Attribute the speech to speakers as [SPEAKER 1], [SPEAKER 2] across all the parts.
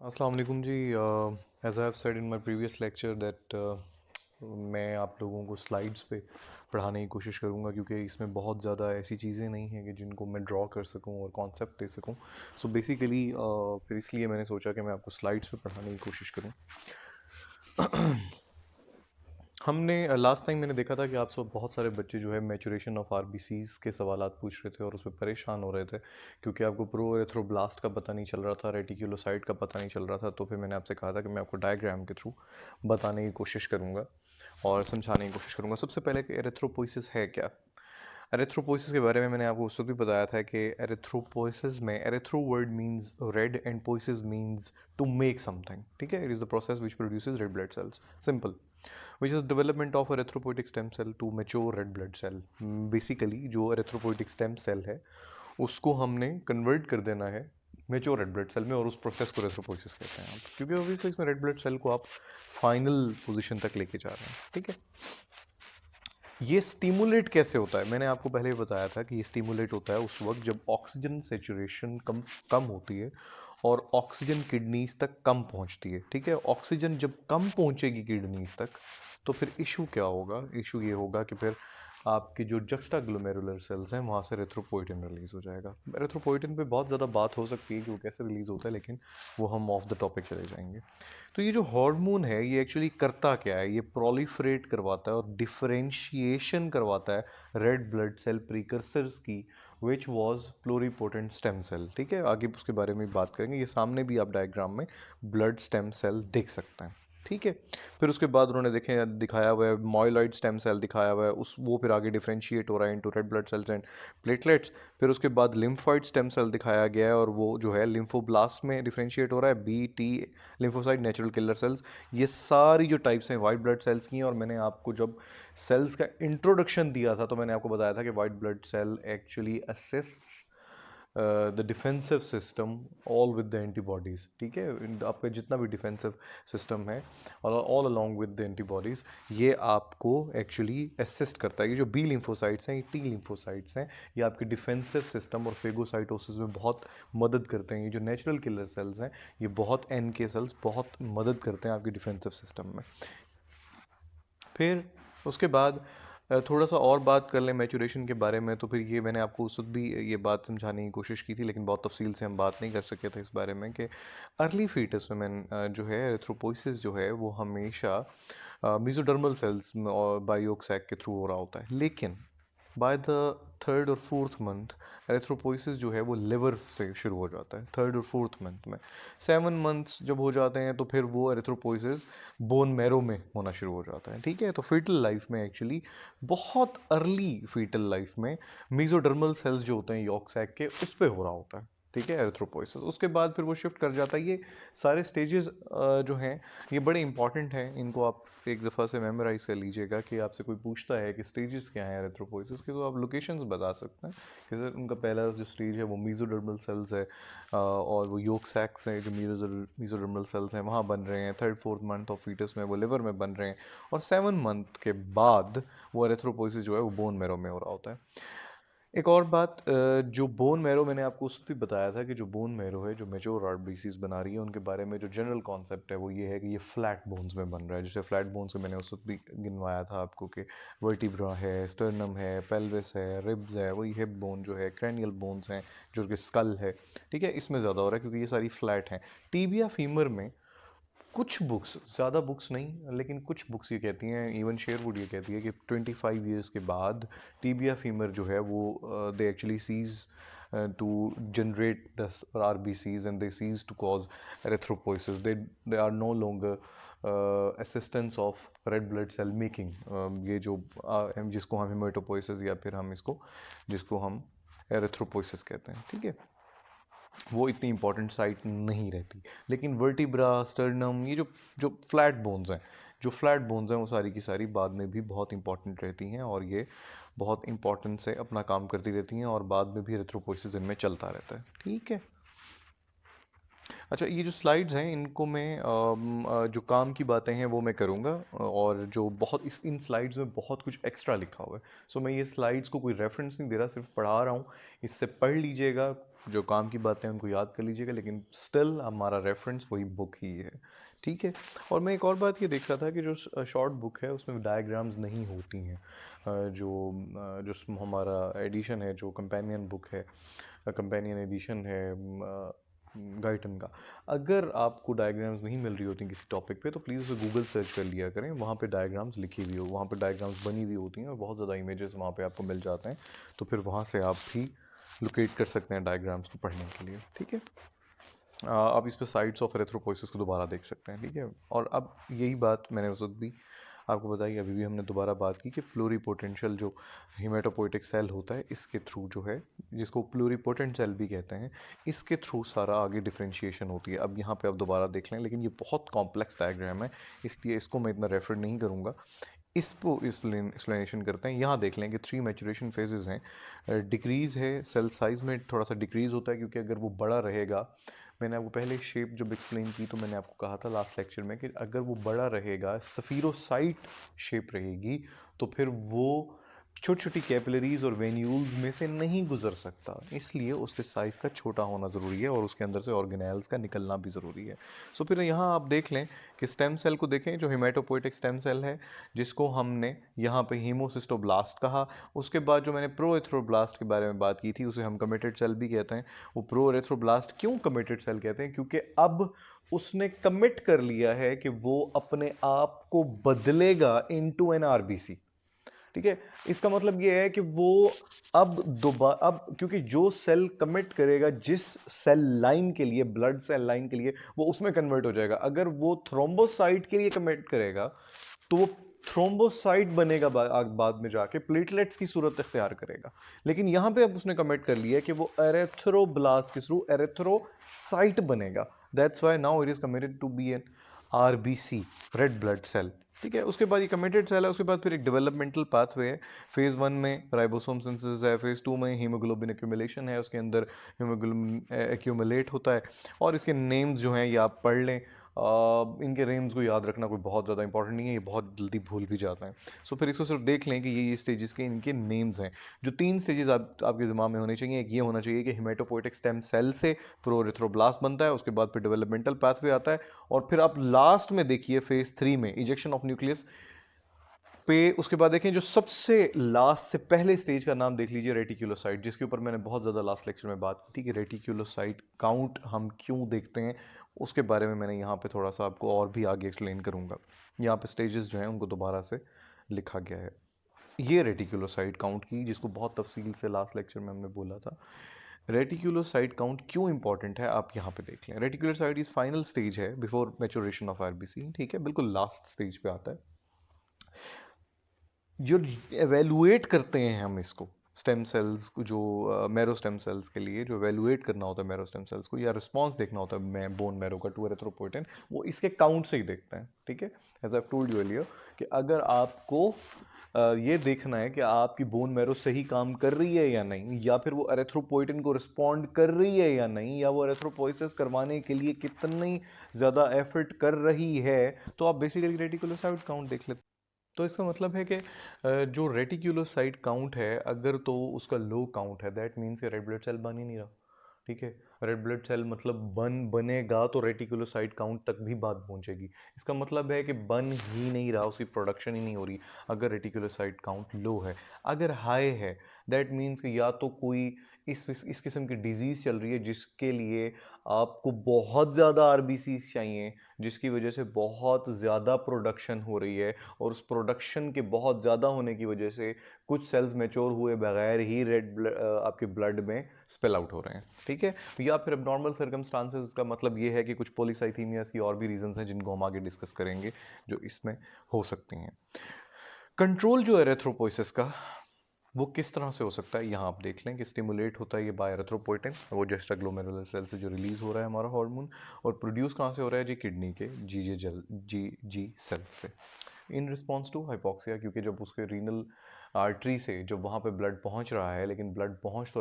[SPEAKER 1] अस्सलाम वालेकुम जी। As I have said in my previous lecture that मैं आप लोगों को स्लाइड्स पे पढ़ाने की कोशिश करूँगा, क्योंकि इसमें बहुत ज़्यादा ऐसी चीज़ें नहीं हैं कि जिनको मैं ड्रॉ कर सकूँ और कॉन्सेप्ट दे सकूँ। सो बेसिकली फिर इसलिए मैंने सोचा कि मैं आपको स्लाइड्स पे पढ़ाने की कोशिश करूँ। हमने लास्ट टाइम मैंने देखा था कि आप सब बहुत सारे बच्चे जो है मैचुरेशन ऑफ आरबीसीज के सवालात पूछ रहे थे और उसमें परेशान हो रहे थे, क्योंकि आपको प्रो एरेथ्रोब्लास्ट का पता नहीं चल रहा था, रेटिक्युलोसाइट का पता नहीं चल रहा था। तो फिर मैंने आपसे कहा था कि मैं आपको डायग्राम के थ्रू बताने की कोशिश करूँगा और समझाने की कोशिश करूँगा। सबसे पहले कि एरेथ्रोपोइसिस है क्या। एरेथ्रोपोइसिस के बारे में मैंने आपको उस वक्त भी बताया था कि एरेथ्रोपोइसिस में erythro word means red and poiesis means to make something. ठीक है, it is the process which produces red blood cells, simple, which is development of erythropoietic stem cell to mature red blood cell. Basically जो erythropoietic stem cell है उसको हमने convert कर देना है mature red blood cell में, और उस प्रोसेस को एरेथ्रोपोइसिस कहते हैं आप, क्योंकि ऑब्वियसली इसमें रेड ब्लड सेल को आप फाइनल पोजीशन तक लेके जा रहे हैं। ठीक है, ये स्टिमुलेट कैसे होता है, मैंने आपको पहले ही बताया था कि ये स्टिमुलेट होता है उस वक्त जब ऑक्सीजन सेचुरेशन कम कम होती है और ऑक्सीजन किडनीज तक कम पहुंचती है। ठीक है, ऑक्सीजन जब कम पहुंचेगी किडनीज तक तो फिर इशू क्या होगा, इशू ये होगा कि फिर आपके जो जक्स्टा ग्लोमेरुलर सेल्स हैं वहाँ से एरिथ्रोपोइटिन रिलीज हो जाएगा। एरिथ्रोपोइटिन पे बहुत ज़्यादा बात हो सकती है कि वो कैसे रिलीज होता है, लेकिन वो हम ऑफ द टॉपिक चले जाएंगे। तो ये जो हार्मोन है ये एक्चुअली करता क्या है, ये प्रोलिफरेट करवाता है और डिफरेंशिएशन करवाता है रेड ब्लड सेल प्रीकर्सर्स की, which was pluripotent stem cell. ठीक है, आगे उसके बारे में बात करेंगे। ये सामने भी आप डायग्राम में ब्लड स्टेम सेल देख सकते हैं। ठीक है, फिर उसके बाद उन्होंने देखे दिखाया हुआ है मॉइलॉइड स्टेम सेल दिखाया हुआ है, उस वो फिर आगे डिफरेंशिएट हो रहा है into red blood sales and platelets. फिर उसके बाद लिम्फॉइड स्टेम सेल दिखाया गया है और वो जो है लिम्फोब्लास्ट में डिफरेंशिएट हो रहा है, B T lymphocyte natural killer cells. ये सारी जो टाइप्स हैं वाइट ब्लड सेल्स की हैं, और मैंने आपको जब सेल्स का इंट्रोडक्शन दिया था तो मैंने आपको बताया था कि white blood cell actually assists the defensive system all with the antibodies. ठीक है, आपका जितना भी डिफेंसिव सिस्टम है और all along with the antibodies ये आपको एक्चुअली असिस्ट करता है। ये जो बी लिम्फोसाइट्स हैं, ये टी लिम्फोसाइट्स हैं, ये आपके डिफेंसिव सिस्टम और फेगोसाइटोसिस में बहुत मदद करते हैं। ये जो नेचुरल किलर सेल्स हैं ये बहुत एन के सेल्स बहुत मदद करते हैं आपके डिफेंसिव सिस्टम में। फिर उसके बाद थोड़ा सा और बात कर लें मैचुरेशन के बारे में, तो फिर ये मैंने आपको उस वक्त भी ये बात समझाने की कोशिश की थी, लेकिन बहुत तफसील से हम बात नहीं कर सके थे इस बारे में कि अर्ली फीटस में जो है एरिथ्रोपोइसिस जो है वो हमेशा मेसोडर्मल सेल्स और बायोक सैक के थ्रू हो रहा होता है, लेकिन बाय द थर्ड और फोर्थ मंथ एरिथ्रोपोइसिस जो है वो लिवर से शुरू हो जाता है। थर्ड और फोर्थ मंथ में 7 मंथ्स जब हो जाते हैं तो फिर वो एरिथ्रोपोइसिस बोन मैरो में होना शुरू हो जाता है। ठीक है, तो फीटल लाइफ में एक्चुअली बहुत अर्ली फीटल लाइफ में मेसोडर्मल सेल्स जो होते हैं यॉर्क सैक के उस पे हो रहा होता है। ठीक है, एरिथ्रोपोइसिस उसके बाद फिर वो शिफ्ट कर जाता है। ये सारे स्टेजेस जो हैं ये बड़े इंपॉर्टेंट हैं, इनको आप एक दफ़ा से मेमोराइज कर लीजिएगा कि आपसे कोई पूछता है कि स्टेजेस क्या हैं एरिथ्रोपोइसिस के, तो आप लोकेशंस बता सकते हैं कि सर उनका पहला जो स्टेज है वो मेसोडर्मल सेल्स है और वो योक सैक्स हैं जो मेसोडर्मल सेल्स हैं वहाँ बन रहे हैं। Third fourth month of foetus में वो लिवर में बन रहे हैं, और 7 मंथ के बाद वो एरिथ्रोपोइसिस जो है वो बोन मैरो में हो रहा होता है। एक और बात, जो बोन मैरो मैंने आपको उस वक्त भी बताया था कि जो बोन मैरो है जो मेच्योर आरबीसीज बना रही है उनके बारे में जो जनरल कॉन्सेप्ट है वो ये है कि ये फ्लैट बोन्स में बन रहा है। जैसे फ्लैट बोन्स को मैंने उस वक्त भी गिनवाया था आपको कि वर्टिब्रा है, स्टर्नम है, पेल्विस है, रिब्स है, वही हिप बोन जो है, क्रैनियल बोन्स हैं जो कि स्कल है। ठीक है, इसमें ज़्यादा हो रहा है क्योंकि ये सारी फ्लैट हैं। टीबिया फीमर में कुछ बुक्स, ज़्यादा बुक्स नहीं लेकिन कुछ बुक्स ये कहती हैं, इवन शेयरवुड ये कहती है कि 25 ईयर्स के बाद टीबिया फीमर जो है वो they actually cease to generate the RBCs and they cease to cause erythropoiesis. They are no longer assistance of red blood cell making. ये जो जिसको हम हेमेटोपोइसिस या फिर हम इसको जिसको हम एरिथ्रोपोइसिस कहते हैं। ठीक है, वो इतनी इंपॉर्टेंट साइट नहीं रहती। लेकिन वर्टिब्रा, स्टर्नम, ये जो जो फ्लैट बोन्स हैं, जो फ्लैट बोन्स हैं वो सारी की सारी बाद में भी बहुत इंपॉर्टेंट रहती हैं और ये बहुत इंपॉर्टेंट से अपना काम करती रहती हैं और बाद में भी एरिथ्रोपोइसिस इनमें चलता रहता है। ठीक है, अच्छा ये जो स्लाइड्स हैं इनको मैं जो काम की बातें हैं वो मैं करूँगा, और जो बहुत इन स्लाइड्स में बहुत कुछ एक्स्ट्रा लिखा हुआ है। सो मैं ये स्लाइड्स को कोई रेफरेंस नहीं दे रहा, सिर्फ पढ़ा रहा हूँ, इससे पढ़ लीजिएगा। जो काम की बातें हैं उनको याद कर लीजिएगा, लेकिन स्टिल हमारा रेफरेंस वही बुक ही है, ठीक है। और मैं एक और बात ये देख रहा था कि जो शॉर्ट बुक है उसमें डायग्राम्स नहीं होती हैं। जो हमारा एडिशन है, जो कंपेनियन बुक है, कंपेनियन एडिशन है गाइटन का, अगर आपको डायग्राम्स नहीं मिल रही होती किसी टॉपिक पे तो प्लीज़ उसे गूगल सर्च कर लिया करें, वहाँ पे डायग्राम्स लिखी हुई हो, वहाँ पे डायग्राम्स बनी हुई होती हैं और बहुत ज़्यादा इमेजेस वहाँ पे आपको मिल जाते हैं, तो फिर वहाँ से आप भी लोकेट कर सकते हैं डायग्राम्स को पढ़ने के लिए, ठीक है। आप इस पे साइट्स ऑफ एरिथ्रोपोइसिस को दोबारा देख सकते हैं, ठीक है। और अब यही बात मैंने उस वक्त भी आपको बताई, अभी भी हमने दोबारा बात की कि प्लूरीपोटेंशियल जो हिमेटोपोइटिक सेल होता है इसके थ्रू जो है, जिसको प्लूरीपोटेंट सेल भी कहते हैं, इसके थ्रू सारा आगे डिफ्रेंशिएशन होती है। अब यहाँ पे आप दोबारा देख लें, लेकिन ये बहुत कॉम्प्लेक्स डायग्राम है, इसलिए इसको मैं इतना रेफर नहीं करूँगा। इसको एक्सप्लेनेशन करते हैं। यहाँ देख लें कि 3 मैचुरेशन फेजेस हैं। डिक्रीज़ है, सेल साइज़ में थोड़ा सा डिक्रीज़ होता है, क्योंकि अगर वो बड़ा रहेगा, मैंने आपको पहले शेप जब एक्सप्लेन की तो मैंने आपको कहा था लास्ट लेक्चर में कि अगर वो बड़ा रहेगा, सफीरोसाइट शेप रहेगी, तो फिर वो छोटी छोटी कैपिलरीज और वेन्यूल्स में से नहीं गुजर सकता, इसलिए उसके साइज़ का छोटा होना ज़रूरी है और उसके अंदर से ऑर्गेनेल्स का निकलना भी ज़रूरी है। सो फिर यहाँ आप देख लें कि स्टेम सेल को देखें, जो हिमेटोपोइटिक स्टेम सेल है, जिसको हमने यहाँ पे हीमोसिस्टोब्लास्ट कहा। उसके बाद जो मैंने प्रोएथ्रोब्लास्ट के बारे में बात की थी, उसे हम कमिटेड सेल भी कहते हैं। वो प्रोएथ्रोब्लास्ट क्यों कमिटेड सेल कहते हैं? क्योंकि अब उसने कमिट कर लिया है कि वो अपने आप को बदलेगा इनटू एन आरबीसी, ठीक है। इसका मतलब ये है कि वो अब दोबारा, अब क्योंकि जो सेल कमिट करेगा जिस सेल लाइन के लिए, ब्लड सेल लाइन के लिए, वो उसमें कन्वर्ट हो जाएगा। अगर वो थ्रोम्बोसाइट के लिए कमिट करेगा तो वो थ्रोम्बोसाइट बनेगा, बाद में जाके प्लेटलेट्स की सूरत इख्तियार करेगा। लेकिन यहां पे अब उसने कमिट कर लिया कि वो एरेथ्रोब्लास्ट के थ्रू एरेथ्रोसाइट बनेगा। That's why now it is committed to be an RBC, red blood cell, ठीक है। उसके बाद ये कमिटेड सेल है, उसके बाद फिर एक डेवलपमेंटल पाथवे है। फेज़ 1 में राइबोसोम सिंथेसिस है, फेज़ 2 में हीमोग्लोबिन एक्यूमुलेशन है, उसके अंदर हीमोग्लोबिन एक्यूमुलेट होता है। और इसके नेम्स जो हैं ये आप पढ़ लें, इनके नेम्स को याद रखना कोई बहुत ज़्यादा इंपॉर्टेंट नहीं है, ये बहुत जल्दी भूल भी जाता है। सो फिर इसको सिर्फ देख लें कि ये स्टेजेस के इनके नेम्स हैं। जो 3 स्टेजेस आपके दिमाग में होने चाहिए, एक ये होना चाहिए कि हिमेटोपोइटिक स्टेम सेल से प्रोएरिथ्रोब्लास्ट बनता है, उसके बाद फिर डेवलपमेंटल पाथवे आता है, और फिर आप लास्ट में देखिए फेज 3 में इजेक्शन ऑफ न्यूक्लियस पे। उसके बाद देखें जो सबसे लास्ट से पहले स्टेज का नाम देख लीजिए, रेटिकुलोसाइट, जिसके ऊपर मैंने बहुत ज़्यादा लास्ट लेक्चर में बात की थी कि रेटिकुलोसाइट काउंट हम क्यों देखते हैं, उसके बारे में मैंने यहाँ पे थोड़ा सा आपको और भी आगे एक्सप्लेन करूँगा। यहाँ पे स्टेजेस जो हैं उनको दोबारा से लिखा गया है। ये रेटिकुलोसाइट काउंट की, जिसको बहुत तफसील से लास्ट लेक्चर में हमने बोला था। रेटिकुलोसाइट काउंट क्यों इंपॉर्टेंट है आप यहाँ पे देख लें। रेटिकुलोसाइट इज फाइनल स्टेज है बिफोर मैच्योरेशन ऑफ आरबीसी, ठीक है, बिल्कुल लास्ट स्टेज पे आता है। जो एवेलुएट करते हैं हम इसको, स्टेम सेल्स को, जो मैरो स्टेम सेल्स के लिए जो एवेलुएट करना होता है मैरो स्टेम सेल्स को, या रिस्पॉन्स देखना होता है बोन मैरो का टू एरिथ्रोपोइटिन, वो इसके काउंट से ही देखते हैं, ठीक है। As I told you earlier कि अगर आपको ये देखना है कि आपकी बोन मैरो सही काम कर रही है या नहीं, या फिर वो एरिथ्रोपोइटिन को रिस्पॉन्ड कर रही है या नहीं, या वो एरिथ्रोपोइसिस करवाने के लिए कितनी ज़्यादा एफर्ट कर रही है, तो आप बेसिकली रेटिकुलोसाइट काउंट देख लेते हैं। तो इसका मतलब है कि जो रेटिक्यूलोसाइट काउंट है, अगर तो उसका लो काउंट है, दैट मीन्स कि रेड ब्लड सेल बन ही नहीं रहा, ठीक है। रेड ब्लड सेल मतलब बनेगा तो रेटिकुलोसाइट काउंट तक भी बात पहुंचेगी। इसका मतलब है कि बन ही नहीं रहा, उसकी प्रोडक्शन ही नहीं हो रही अगर रेटिकुलोसाइट काउंट लो है। अगर हाई है, दैट मीन्स कि या तो कोई इस किस्म की डिजीज़ चल रही है जिसके लिए आपको बहुत ज़्यादा आरबीसी चाहिए, जिसकी वजह से बहुत ज़्यादा प्रोडक्शन हो रही है, और उस प्रोडक्शन के बहुत ज़्यादा होने की वजह से कुछ सेल्स मैच्योर हुए बगैर ही आपके ब्लड में स्पेल आउट हो रहे हैं, ठीक है। या फिर अब सर्कमस्टांसेस का मतलब ये है कि कुछ पॉलीसाइथीमियास की और भी रीजंस हैं जिनको हम आगे डिस्कस करेंगे, जो इसमें हो सकती हैं। कंट्रोल जो है एरिथ्रोपोइसिस का, वो किस तरह से हो सकता है, यहाँ आप देख लें कि स्टिमुलेट होता है ये बाय एरिथ्रोपोइटिन, वो जस्ट ग्लोमेरुलर सेल से जो रिलीज हो रहा है हमारा हार्मोन, और प्रोड्यूस कहाँ से हो रहा है जी, किडनी के जी सेल से, इन रिस्पॉन्स टू हाइपोक्सिया। क्योंकि जब उसके रीनल आर्टरी से जब वहाँ पे ब्लड पहुँच रहा है, लेकिन ब्लड पहुँच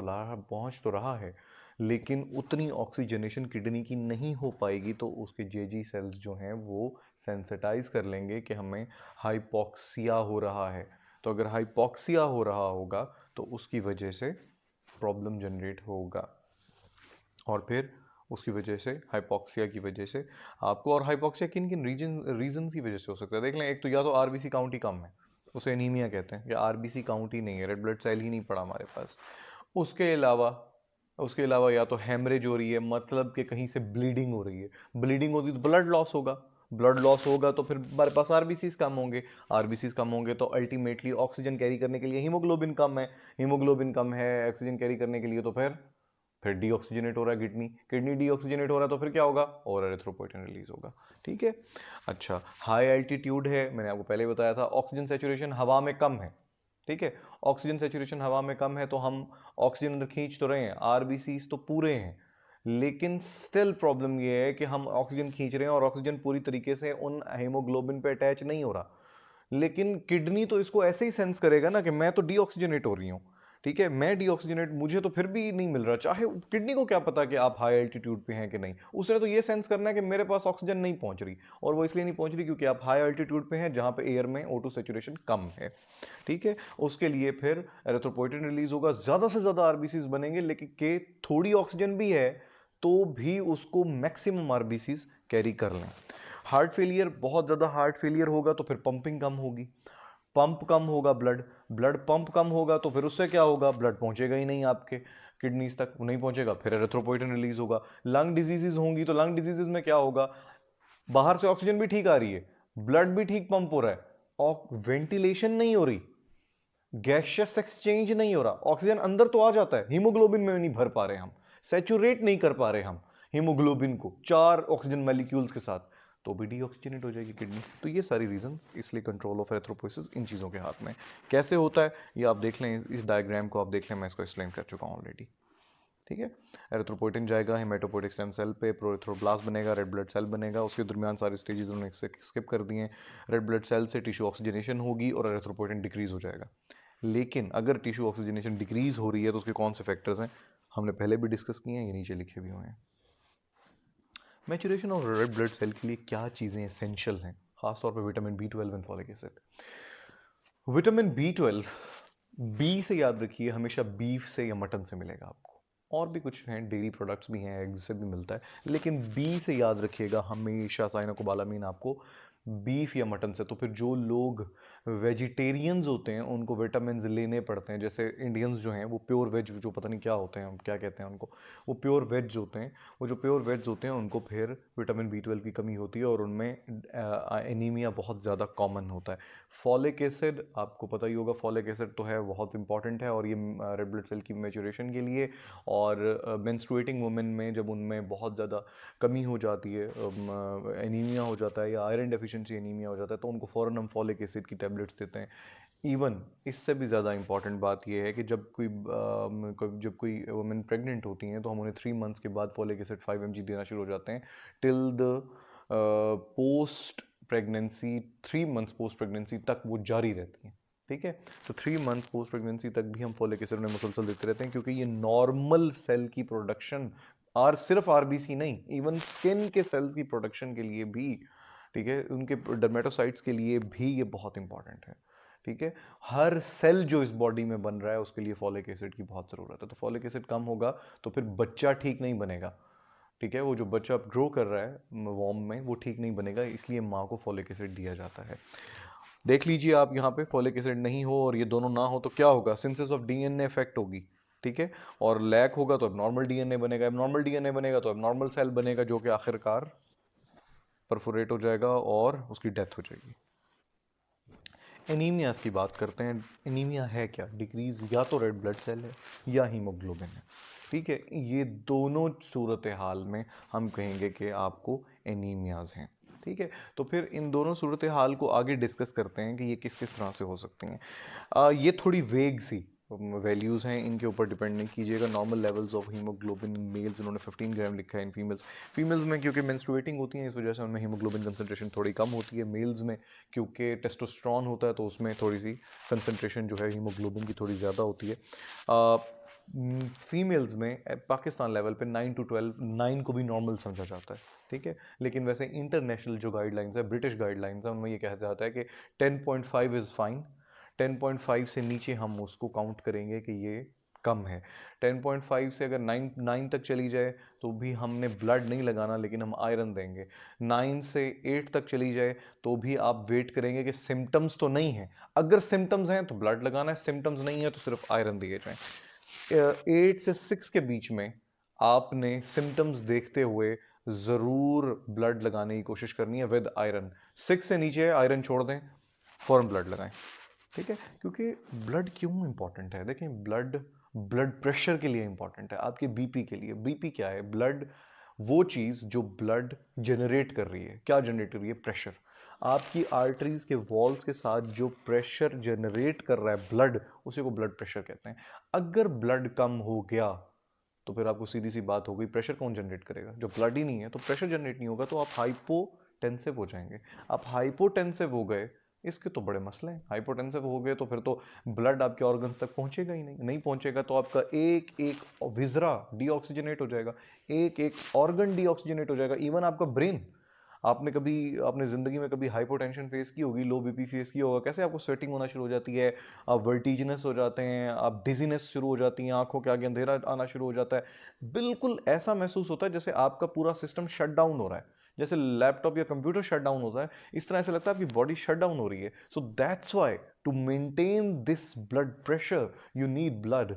[SPEAKER 1] तो रहा है, लेकिन उतनी ऑक्सीजनेशन किडनी की नहीं हो पाएगी, तो उसके जी सेल्स जो हैं वो सेंसिटाइज कर लेंगे कि हमें हाइपोक्सिया हो रहा है। तो अगर हाइपोक्सिया हो रहा होगा तो उसकी वजह से प्रॉब्लम जनरेट होगा। और फिर उसकी वजह से हाइपॉक्सिया की वजह से आपको, और हाइपॉक्सिया किन किन रीजन की वजह से हो सकता है देख लें। एक तो या तो आरबीसी काउंट ही कम है, उसे एनीमिया कहते हैं, या आरबीसी काउंट ही नहीं है, रेड ब्लड सेल ही नहीं पड़ा हमारे पास। उसके अलावा या तो हेमरेज हो रही है, मतलब कि कहीं से ब्लीडिंग हो रही है। ब्लीडिंग होती तो ब्लड लॉस होगा, ब्लड लॉस होगा तो फिर हमारे पास आरबीसीज कम होंगे, आरबीसीज कम होंगे तो अल्टीमेटली ऑक्सीजन कैरी करने के लिए हीमोग्लोबिन कम है, हीमोग्लोबिन कम है ऑक्सीजन कैरी करने के लिए, तो फिर डीऑक्सीजनेट हो रहा है किडनी, किडनी डीऑक्सीजनेट हो रहा है तो फिर क्या होगा, और एरिथ्रोपोइटिन रिलीज होगा। ठीक है। अच्छा, हाई एल्टीट्यूड है, मैंने आपको पहले बताया था, ऑक्सीजन सेचुरेशन हवा में कम है। ठीक है, ऑक्सीजन सेचुरेशन हवा में कम है तो हम ऑक्सीजन अंदर खींच तो रहे हैं, आरबीसीज तो पूरे हैं, लेकिन स्टिल प्रॉब्लम ये है कि हम ऑक्सीजन खींच रहे हैं और ऑक्सीजन पूरी तरीके से उन हीमोग्लोबिन पे अटैच नहीं हो रहा। लेकिन किडनी तो इसको ऐसे ही सेंस करेगा ना कि मैं तो डीऑक्सीजनेट हो रही हूँ, ठीक है, मैं डीऑक्सीजनेट, मुझे तो फिर भी नहीं मिल रहा, चाहे किडनी को क्या पता कि आप हाई एल्टीट्यूड पे हैं कि नहीं, उसने तो ये सेंस करना है कि मेरे पास ऑक्सीजन नहीं पहुंच रही, और वो इसलिए नहीं पहुंच रही क्योंकि आप हाई एल्टीट्यूड पे हैं जहां पे एयर में O2 सेचुरेशन कम है। ठीक है, उसके लिए फिर एरिथ्रोपोइटिन रिलीज होगा, ज्यादा से ज्यादा आरबीसीज बनेंगे, लेकिन के थोड़ी ऑक्सीजन भी है तो भी उसको मैक्सिमम आरबीसीज कैरी कर लें। हार्ट फेलियर, बहुत ज़्यादा हार्ट फेलियर होगा तो फिर पंपिंग कम होगी, पंप कम होगा, ब्लड ब्लड पंप कम होगा तो फिर उससे क्या होगा, ब्लड पहुंचेगा ही नहीं आपके किडनीज तक, नहीं पहुंचेगा, फिर एरिथ्रोपोइटिन रिलीज होगा। लंग डिजीजेज होंगी तो लंग डिजीजेज में क्या होगा, बाहर से ऑक्सीजन भी ठीक आ रही है, ब्लड भी ठीक पंप हो रहा है, और वेंटिलेशन नहीं हो रही, गैसियस एक्सचेंज नहीं हो रहा, ऑक्सीजन अंदर तो आ जाता है, हीमोग्लोबिन में नहीं भर पा रहे हम, सेचुरेट नहीं कर पा रहे हम हीमोग्लोबिन को 4 ऑक्सीजन मॉलिक्यूल्स के साथ, तो भी डीऑक्सीजनेट हो जाएगी किडनी। तो ये सारी रीजंस, इसलिए कंट्रोल ऑफ एरिथ्रोपोइसिस इन चीज़ों के हाथ में। कैसे होता है ये आप देख लें, इस डायग्राम को आप देख लें, मैं इसको एक्सप्लेन कर चुका हूँ ऑलरेडी। ठीक है, एरिथ्रोपोइटिन जाएगा हेमेटोपोइटिक स्टेम सेल पे, प्रोएरिथ्रोब्लास्ट बनेगा, रेड ब्लड सेल बनेगा, उसके दरमियान सारे स्टेजेस उन्होंने स्किप कर दिए हैं। रेड ब्लड सेल से टिश्यू ऑक्सीजनेशन होगी और एरिथ्रोपोइटिन डिक्रीज हो जाएगा। लेकिन अगर टिश्यू ऑक्सीजनेशन डिक्रीज हो रही है तो उसके कौन से फैक्टर्स हैं, हमने पहले भी डिस्कस किए हैं, ये नीचे लिखे भी हुए हैं। Maturation of red blood cell के लिए क्या चीज़ें एसेंशियल हैं, खासतौर पर vitamin B12 and folic acid. Vitamin B12, B से याद रखिए, हमेशा बीफ से या मटन से मिलेगा आपको, और भी कुछ हैं, डेयरी प्रोडक्ट्स भी हैं, एग से भी मिलता है, लेकिन बी से याद रखिएगा हमेशा, साइनोकोबालामीन आपको बीफ या मटन से। तो फिर जो लोग वेजिटेरियंस होते हैं उनको विटामिन लेने पड़ते हैं, जैसे इंडियंस जो हैं वो प्योर वेज, जो पता नहीं क्या होते हैं, क्या कहते हैं उनको, वो प्योर वेज होते हैं, वो जो प्योर वेज होते हैं उनको फिर विटामिन B12 की कमी होती है और उनमें एनीमिया बहुत ज़्यादा कॉमन होता है। फॉलिक एसिड आपको पता ही होगा, फॉलिक एसिड तो है, बहुत इंपॉर्टेंट है, और ये रेड ब्लड सेल की मैच्योरेशन के लिए, और मेंस्ट्रुएटिंग वुमेन में जब उनमें बहुत ज़्यादा कमी हो जाती है, एनीमिया हो जाता है या आयरन डेफिशिएंसी एनीमिया हो जाता है, तो उनको फ़ौरन हम फॉलिक एसिड की टैबलेट्स देते हैं। इवन इससे भी ज़्यादा इंपॉर्टेंट बात यह है कि जब कोई वुमेन प्रेग्नेंट होती हैं तो हम उन्हें 3 मंथ्स के बाद फॉलिक एसिड 5 mg देना शुरू हो जाते हैं, till the post pregnancy, 3 months post pregnancy तक वो जारी रहती हैं। ठीक है, तो 3 मंथ पोस्ट प्रेगनेंसी तक भी हम फॉलिक एसिड में मुसलसल देते रहते हैं, क्योंकि ये नॉर्मल सेल की प्रोडक्शन, और सिर्फ आरबीसी नहीं, इवन स्किन के सेल्स की प्रोडक्शन के लिए भी, ठीक है, उनके डर्मेटोसाइट्स के लिए भी ये बहुत इंपॉर्टेंट है। ठीक है, हर सेल जो इस बॉडी में बन रहा है उसके लिए फॉलिक एसिड की बहुत ज़रूरत है, तो फॉलिक एसिड कम होगा तो फिर बच्चा ठीक नहीं बनेगा। ठीक है, वो जो बच्चा ग्रो कर रहा है वॉम में वो ठीक नहीं बनेगा, इसलिए माँ को फॉलिक एसिड दिया जाता है। देख लीजिए आप यहाँ पे, फॉलिक एसिड नहीं हो और ये दोनों ना हो तो क्या होगा, सिंथेसिस ऑफ डीएनए इफेक्ट होगी। ठीक है, और लैक होगा तो एबनॉर्मल डीएनए बनेगा, एबनॉर्मल डीएनए बनेगा तो एबनॉर्मल सेल बनेगा, जो कि आखिरकार परफोरेट हो जाएगा और उसकी डेथ हो जाएगी। एनीमियाज की बात करते हैं। एनीमिया है क्या, डिक्रीज या तो रेड ब्लड सेल है या हीमोग्लोबिन है। ठीक है, ये दोनों सूरत हाल में हम कहेंगे कि आपको एनीमियाज हैं। ठीक है, तो फिर इन दोनों सूरत हाल को आगे डिस्कस करते हैं कि ये किस किस तरह से हो सकती हैं। ये थोड़ी वेग सी वैल्यूज़ हैं, इनके ऊपर डिपेंड नहीं कीजिएगा। Normal levels of haemoglobin in males इन्होंने 15 ग्राम लिखा है, इन फीमेल्स में क्योंकि मेंस्ट्रुएटिंग होती हैं इस वजह से उनमें हीमोग्लोबिन कंसनट्रेशन थोड़ी कम होती है। मेल्स में क्योंकि टेस्टोस्टेरोन होता है तो उसमें थोड़ी सी कंसनट्रेशन जो है हीमोग्लोबिन की थोड़ी ज़्यादा होती है। फीमेल्स में पाकिस्तान लेवल पे 9 to 12, 9 को भी नॉर्मल समझा जाता है। ठीक है, लेकिन वैसे इंटरनेशनल जो गाइडलाइंस है, ब्रिटिश गाइडलाइंस है, उनमें ये कहा जाता है कि 10.5 इज़ फाइन, 10.5 से नीचे हम उसको काउंट करेंगे कि ये कम है। 10.5 से अगर 9 तक चली जाए तो भी हमने ब्लड नहीं लगाना, लेकिन हम आयरन देंगे। 9 से 8 तक चली जाए तो भी आप वेट करेंगे कि सिम्टम्स तो नहीं है, अगर सिम्टम्स हैं तो ब्लड लगाना है, सिम्टम्स नहीं है तो सिर्फ आयरन दिए जाएं। 8 से 6 के बीच में आपने सिम्टम्स देखते हुए ज़रूर ब्लड लगाने की कोशिश करनी है विद आयरन। 6 से नीचे आयरन छोड़ दें, फौरन ब्लड लगाएं, ठीक है। क्योंकि ब्लड क्यों इंपॉर्टेंट है, देखें ब्लड ब्लड प्रेशर के लिए इंपॉर्टेंट है, आपके बीपी के लिए। बीपी क्या है? ब्लड, वो चीज़ जो ब्लड जनरेट कर रही है। क्या जनरेट कर रही है? प्रेशर। आपकी आर्टरीज के वॉल्स के साथ जो प्रेशर जनरेट कर रहा है ब्लड, उसी को ब्लड प्रेशर कहते हैं। अगर ब्लड कम हो गया तो फिर आपको सीधी सी बात हो गई, प्रेशर कौन जनरेट करेगा? जब ब्लड ही नहीं है तो प्रेशर जनरेट नहीं होगा, तो आप हाइपोटेंसिव हो जाएंगे। आप हाइपोटेंसिव हो गए, इसके तो बड़े मसले हैं। हाइपोटेंसिव हो गए तो फिर तो ब्लड आपके ऑर्गन्स तक पहुंचेगा ही नहीं। नहीं पहुंचेगा तो आपका एक एक विजरा डीऑक्सीजनेट हो जाएगा, एक एक ऑर्गन डीऑक्सीजनेट हो जाएगा, इवन आपका ब्रेन। आपने जिंदगी में कभी हाइपोटेंशन फेस की होगी, लो बीपी फेस किया होगा, कैसे आपको स्वेटिंग होना शुरू हो जाती है, आप वर्टिजिनस हो जाते हैं, आप डिजीनेस शुरू हो जाती है, आंखों के आगे अंधेरा आना शुरू हो जाता है। बिल्कुल ऐसा महसूस होता है जैसे आपका पूरा सिस्टम शट डाउन हो रहा है, जैसे लैपटॉप या कंप्यूटर शट डाउन होता है, इस तरह ऐसा लगता है आपकी बॉडी शट डाउन हो रही है। So that's why to maintain this blood pressure you need blood.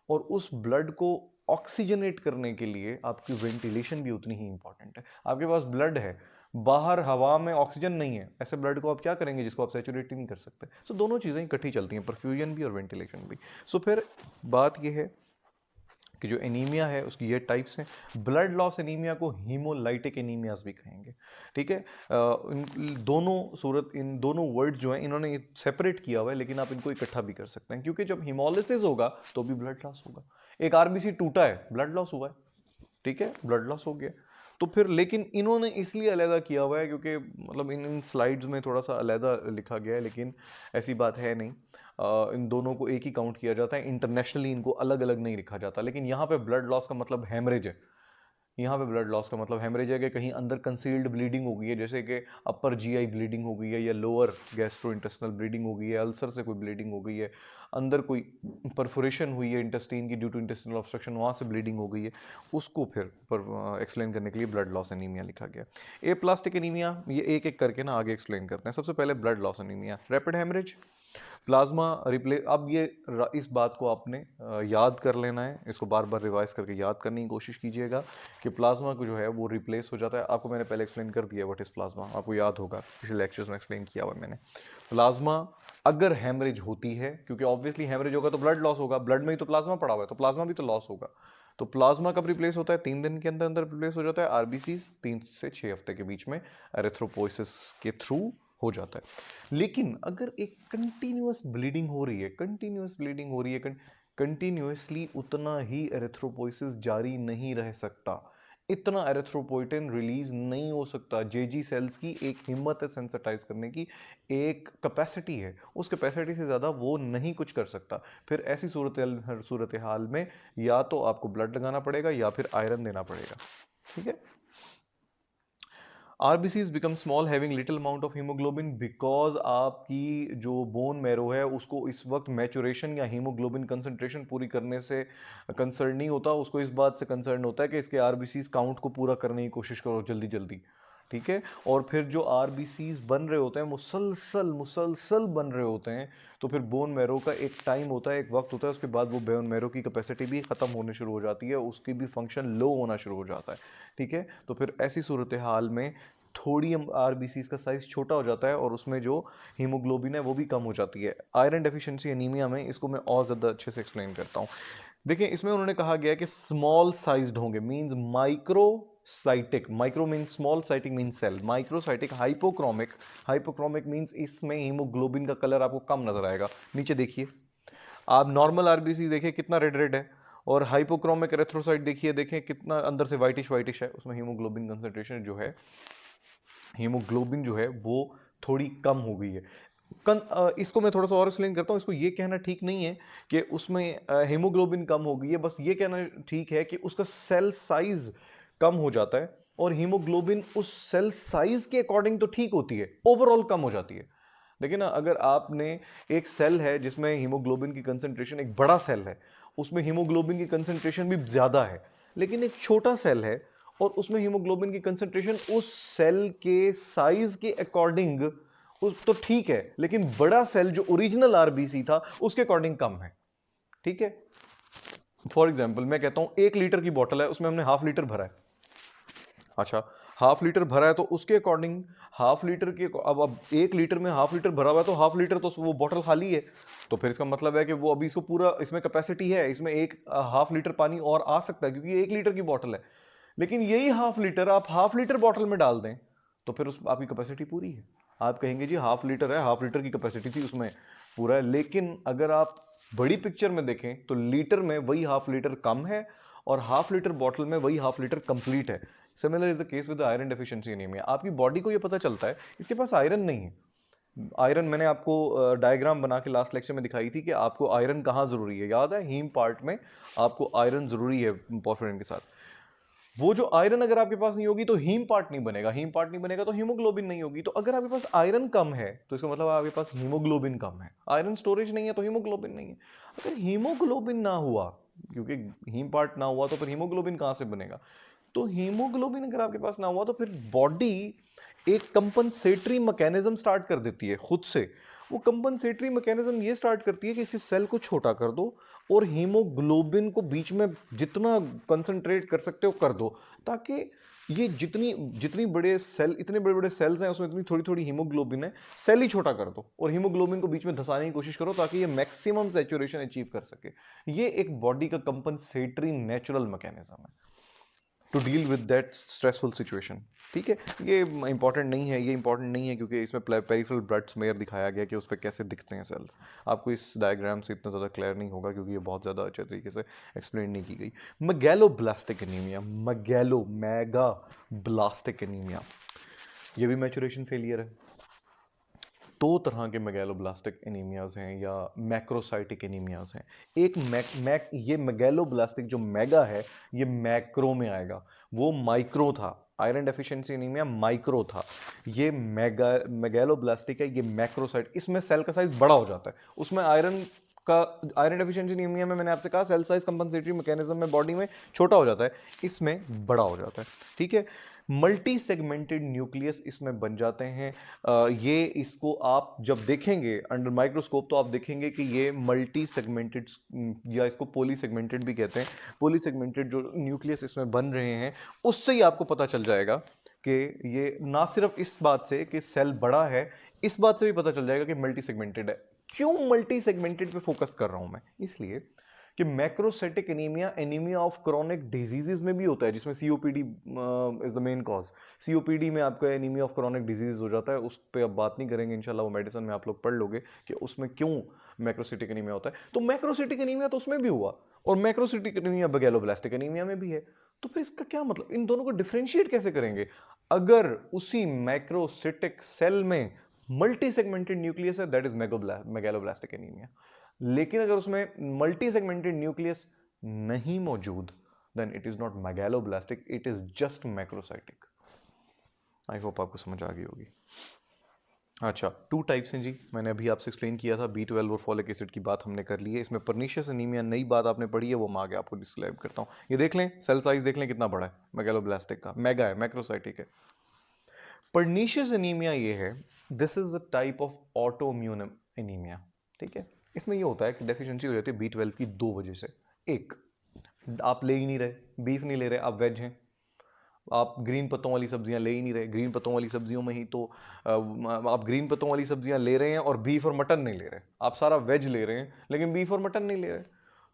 [SPEAKER 1] और उस ब्लड को ऑक्सीजनेट करने के लिए आपकी वेंटिलेशन भी उतनी ही इंपॉर्टेंट है। आपके पास ब्लड है, बाहर हवा में ऑक्सीजन नहीं है, ऐसे ब्लड को आप क्या करेंगे जिसको आप सैचुरेट नहीं कर सकते? सो दोनों चीज़ें इकट्ठी चलती हैं, परफ्यूजन भी और वेंटिलेशन भी। सो फिर बात यह है कि जो एनीमिया है उसकी ये टाइप्स हैं। ब्लड लॉस एनीमिया को हीमोलाइटिक एनीमियाज भी कहेंगे, ठीक है। इन दोनों वर्ड जो हैं इन्होंने सेपरेट किया हुआ है, लेकिन आप इनको इकट्ठा भी कर सकते हैं, क्योंकि जब हीमोलिसिस होगा तो भी ब्लड लॉस होगा। एक आरबीसी टूटा है, ब्लड लॉस हुआ है, ठीक है, ब्लड लॉस हो गया। तो फिर लेकिन इन्होंने इसलिए अलहदा किया हुआ है क्योंकि मतलब इन स्लाइड्स में थोड़ा सा अलहदा लिखा गया है, लेकिन ऐसी बात है नहीं। इन दोनों को एक ही काउंट किया जाता है, इंटरनेशनली इनको अलग अलग नहीं लिखा जाता। लेकिन यहाँ पे ब्लड लॉस का मतलब हेमरेज है, यहाँ पे ब्लड लॉस का मतलब हेमरेज है कि कहीं अंदर कंसील्ड ब्लीडिंग हो गई है, जैसे कि अपर जीआई ब्लीडिंग हो गई है, या लोअर गैस्ट्रोइंटेस्टिनल ब्लीडिंग हो गई है, अल्सर से कोई ब्लीडिंग हो गई है, अंदर कोई परफोरेशन हुई है इंटेस्टाइन की ड्यू टू इंटेस्टिनल ऑब्स्ट्रक्शन, वहाँ से ब्लीडिंग हो गई है, उसको फिर एक्सप्लेन करने के लिए ब्लड लॉस एनीमिया लिखा गया। ए प्लास्टिक एनीमिया, ये एक एक करके ना आगे एक्सप्लेन करते हैं। सबसे पहले blood loss anaemia, rapid haemorrhage, plasma अब ये इस बात को आपने याद कर लेना है, इसको बार बार रिवाइज करके याद करने की कोशिश कीजिएगा कि प्लाज्मा को जो है वो रिप्लेस हो जाता है। आपको मैंने पहले एक्सप्लेन कर दिया व्हाट इज प्लाज्मा, आपको याद होगा, पिछले लेक्चर्स में एक्सप्लेन किया हुआ मैंने। प्लाज्मा अगर हेमरेज होती है, क्योंकि ऑब्वियसली हेमरेज होगा तो ब्लड लॉस होगा, ब्लड में ही तो प्लाज्मा पड़ा हुआ है, तो प्लाज्मा भी तो लॉस होगा। तो प्लाज्मा कब रिप्लेस होता है? 3 दिन के अंदर अंदर रिप्लेस हो जाता है। आरबीसीज 3 से 6 हफ्ते के बीच में एरिथ्रोपोइसिस के थ्रू हो जाता है। लेकिन अगर एक कंटिन्यूअस ब्लीडिंग हो रही है, कंटिन्यूअसली, उतना ही एरिथ्रोपोइसिस जारी नहीं रह सकता, इतना एरिथ्रोपोइटिन रिलीज नहीं हो सकता। जेजी सेल्स की एक हिम्मत है सेंसिटाइज करने की, एक कैपेसिटी है, उस कैपेसिटी से ज़्यादा वो नहीं कुछ कर सकता। फिर ऐसी सूरत हाल में या तो आपको ब्लड लगाना पड़ेगा या फिर आयरन देना पड़ेगा, ठीक है। RBCs become small having little amount of haemoglobin because आपकी जो बोन मैरो है उसको इस वक्त मैचुरेशन या हीमोग्लोबिन कंसंट्रेशन पूरी करने से कंसर्न नहीं होता, उसको इस बात से कंसर्न होता है कि इसके RBCs काउंट को पूरा करने की कोशिश करो जल्दी जल्दी, ठीक है। और फिर जो RBCs बन रहे होते हैं मुसलसल मुसलसल बन रहे होते हैं, तो फिर बोन मैरो का एक टाइम होता है, एक वक्त होता है, उसके बाद वो बोन मैरो की कैपेसिटी भी ख़त्म होने शुरू हो जाती है, उसकी भी फंक्शन लो होना शुरू हो जाता है, ठीक है। तो फिर ऐसी सूरत हाल में थोड़ी आरबीसीज का साइज छोटा हो जाता है और उसमें जो हीमोग्लोबिन है वो भी कम हो जाती है। आयरन डेफिशिएंसी एनीमिया में इसको मैं और ज़्यादा अच्छे से एक्सप्लेन करता हूँ। देखिए इसमें उन्होंने कहा गया कि स्मॉल साइज्ड होंगे, means microcytic, micro means small, cytic means cell, microcytic, hypochromic, hypochromic means इसमें हीमोग्लोबिन का कलर आपको कम नजर आएगा। नीचे देखिए, आप नॉर्मल आरबीसी देखिए कितना रेड रेड है, और हाइपोक्रोमिक एरिथ्रोसाइट देखिए, देखें कितना अंदर से वाइटिश वाइटिश है, उसमें हीमोग्लोबिन कंसंट्रेशन जो है, हीमोग्लोबिन जो है वो थोड़ी कम हो गई है। इसको मैं थोड़ा सा और एक्सप्लेन करता हूँ। इसको ये कहना ठीक नहीं है कि उसमें हीमोग्लोबिन कम हो गई है, बस ये कहना ठीक है कि उसका सेल साइज कम हो जाता है, और हीमोग्लोबिन उस सेल साइज के अकॉर्डिंग तो ठीक होती है, ओवरऑल कम हो जाती है। देखिए ना, अगर आपने एक सेल है जिसमें हीमोग्लोबिन की कंसंट्रेशन, एक बड़ा सेल है उसमें हीमोग्लोबिन की कंसंट्रेशन भी ज़्यादा है, लेकिन एक छोटा सेल है और उसमें हीमोग्लोबिन की कंसंट्रेशन उस सेल के साइज के अकॉर्डिंग उस तो ठीक है, लेकिन बड़ा सेल जो ओरिजिनल आरबीसी था उसके अकॉर्डिंग कम है। ठीक है, फॉर एग्जाम्पल मैं कहता हूं 1 लीटर की बोतल है, उसमें हमने हाफ लीटर भरा है। अच्छा, हाफ लीटर भरा है तो उसके अकॉर्डिंग हाफ लीटर के अब 1 लीटर में हाफ लीटर भरा हुआ है तो हाफ लीटर तो वो बोतल खाली है, तो फिर इसका मतलब है कि वो अभी इसको पूरा, इसमें कैपेसिटी है, इसमें एक हाफ लीटर पानी और आ सकता है क्योंकि 1 लीटर की बोतल है। लेकिन यही हाफ लीटर आप हाफ लीटर बोतल में डाल दें तो फिर उस आपकी कैपेसिटी पूरी है। आप कहेंगे जी हाफ लीटर है, हाफ लीटर की कैपेसिटी थी उसमें पूरा है, लेकिन अगर आप बड़ी पिक्चर में देखें तो लीटर में वही हाफ लीटर कम है और हाफ लीटर बॉटल में वही हाफ लीटर कंप्लीट है। Similar is the case with iron deficiency anaemia. आपकी बॉडी को ये पता चलता है इसके पास आयरन नहीं है। आयरन मैंने आपको डायग्राम बना के लास्ट लेक्चर में दिखाई थी कि आपको आयरन कहाँ जरूरी है, याद है हीम पार्ट में आपको आयरन जरूरी है पोर्फिरिन के साथ। वो जो आयरन अगर आपके पास नहीं होगी तो हीम पार्ट नहीं बनेगा, हीम पार्ट नहीं बनेगा तो हीमोग्लोबिन नहीं होगी। तो अगर आपके पास आयरन कम है तो इसका मतलब आपके पास हीमोग्लोबिन कम है। आयरन स्टोरेज नहीं है तो हीमोग्लोबिन नहीं है। अगर हीमोग्लोबिन ना हुआ, क्योंकि हीम पार्ट ना हुआ तो फिर हीमोग्लोबिन कहां से बनेगा? तो हीमोग्लोबिन अगर आपके पास ना हुआ तो फिर बॉडी एक कंपनसेटरी मैकेनिज्म स्टार्ट कर देती है खुद से। वो कंपनसेटरी मैकेनिज्म ये स्टार्ट करती है कि इसके सेल को छोटा कर दो और हीमोग्लोबिन को बीच में जितना कंसंट्रेट कर सकते हो कर दो, ताकि ये जितनी जितनी बड़े सेल, इतने बड़े बड़े सेल्स हैं उसमें इतनी थोड़ी थोड़ी हीमोग्लोबिन है, सेल ही छोटा कर दो और हीमोग्लोबिन को बीच में धंसाने की कोशिश करो ताकि ये मैक्सिमम सैचुरेशन अचीव कर सके। ये एक बॉडी का कंपनसेटरी नेचुरल मैकेनिज्म है to deal with that stressful situation. ठीक है, ये इंपॉर्टेंट नहीं है, ये इंपॉर्टेंट नहीं है क्योंकि इसमें पेरिफेरल ब्लड स्मेयर दिखाया गया कि उस पर कैसे दिखते हैं सेल्स। आपको इस डायग्राम से इतना ज़्यादा क्लियर नहीं होगा क्योंकि ये बहुत ज़्यादा अच्छे तरीके से एक्सप्लेन नहीं की गई। मैगेलोब्लास्टिक एनीमिया, मैगेलोब्लास्टिक एनीमिया, ये भी मैचुरेशन फेलियर है। दो तरह के मैगेलोब्लास्टिक एनीमियाज हैं या मैक्रोसाइटिक एनीमियाज हैं। एक ये मैगेलोब्लास्टिक जो मेगा है ये मैक्रो में आएगा, वो माइक्रो था। आयरन डेफिशिएंसी एनीमिया माइक्रो था, ये मैगेलोब्लास्टिक है, ये मैक्रोसाइट। इसमें सेल का साइज बड़ा हो जाता है। उसमें आयरन डेफिशिएंसी एनीमिया में मैंने आपसे कहा सेल साइज कंपनसेटरी मैकेनिज्म में बॉडी में छोटा हो जाता है, इसमें बड़ा हो जाता है। ठीक है, मल्टी सेगमेंटेड न्यूक्लियस इसमें बन जाते हैं। ये इसको आप जब देखेंगे अंडर माइक्रोस्कोप तो आप देखेंगे कि ये मल्टी सेगमेंटेड या इसको पॉली सेगमेंटेड भी कहते हैं। पॉली सेगमेंटेड जो न्यूक्लियस इसमें बन रहे हैं उससे ही आपको पता चल जाएगा कि ये ना सिर्फ इस बात से कि सेल बड़ा है, इस बात से भी पता चल जाएगा कि मल्टी सेगमेंटेड है। क्यों मल्टी सेगमेंटेड पे फोकस कर रहा हूं मैं? इसलिए कि macrocytic anaemia anaemia of chronic diseases में भी होता है, जिसमें COPD is the main cause. COPD में आपका एनीमिया ऑफ क्रोनिक डिजीज हो जाता है, उस पर अब बात नहीं करेंगे इंशाल्लाह, वो मेडिसिन में आप लोग पढ़ लोगे कि उसमें क्यों मैक्रोसाइटिक एनीमिया होता है। तो मैक्रोसाइटिक एनीमिया तो उसमें भी हुआ और मैक्रोसाइटिक एनीमिया मैगेलोब्लास्टिक एनीमिया में भी है। तो फिर इसका क्या मतलब, इन दोनों को डिफरेंशिएट कैसे करेंगे? अगर उसी मैक्रोसाइटिक सेल में मल्टी सेगमेंटेड न्यूक्लियस है दैट इज मैगेलोब्लास्टिक एनीमिया। लेकिन अगर उसमें मल्टी सेगमेंटेड न्यूक्लियस नहीं मौजूद then it is not megaloblastic, it is just macrocytic. I hope आपको समझ आ गई होगी। अच्छा, 2 टाइप्स हैं जी, मैंने अभी आपसे एक्सप्लेन किया था। B12 और फॉलिक एसिड की बात हमने कर ली है। इसमें परनीशियस एनीमिया नई बात आपने पढ़ी है, वो मैं आगे आपको डिस्क्राइब करता हूँ। ये देख लें, सेल साइज देख लें कितना बड़ा है, मैगेलोब्लास्टिक का मेगा है, मैक्रोसाइटिक है। परनीशियस एनीमिया ये है, this is the type of autoimmune anaemia. ठीक है, इसमें ये होता है कि डेफिशिएंसी हो जाती है B12 की 2 वजह से। एक, आप ले ही नहीं रहे, बीफ नहीं ले रहे, आप वेज हैं, आप ग्रीन पत्तों वाली सब्जियां ले ही नहीं रहे। ग्रीन पत्तों वाली सब्जियों में ही तो आप ग्रीन पत्तों वाली सब्जियां ले रहे हैं और बीफ और मटन नहीं ले रहे। आप सारा वेज ले रहे हैं लेकिन बीफ और मटन नहीं ले रहे।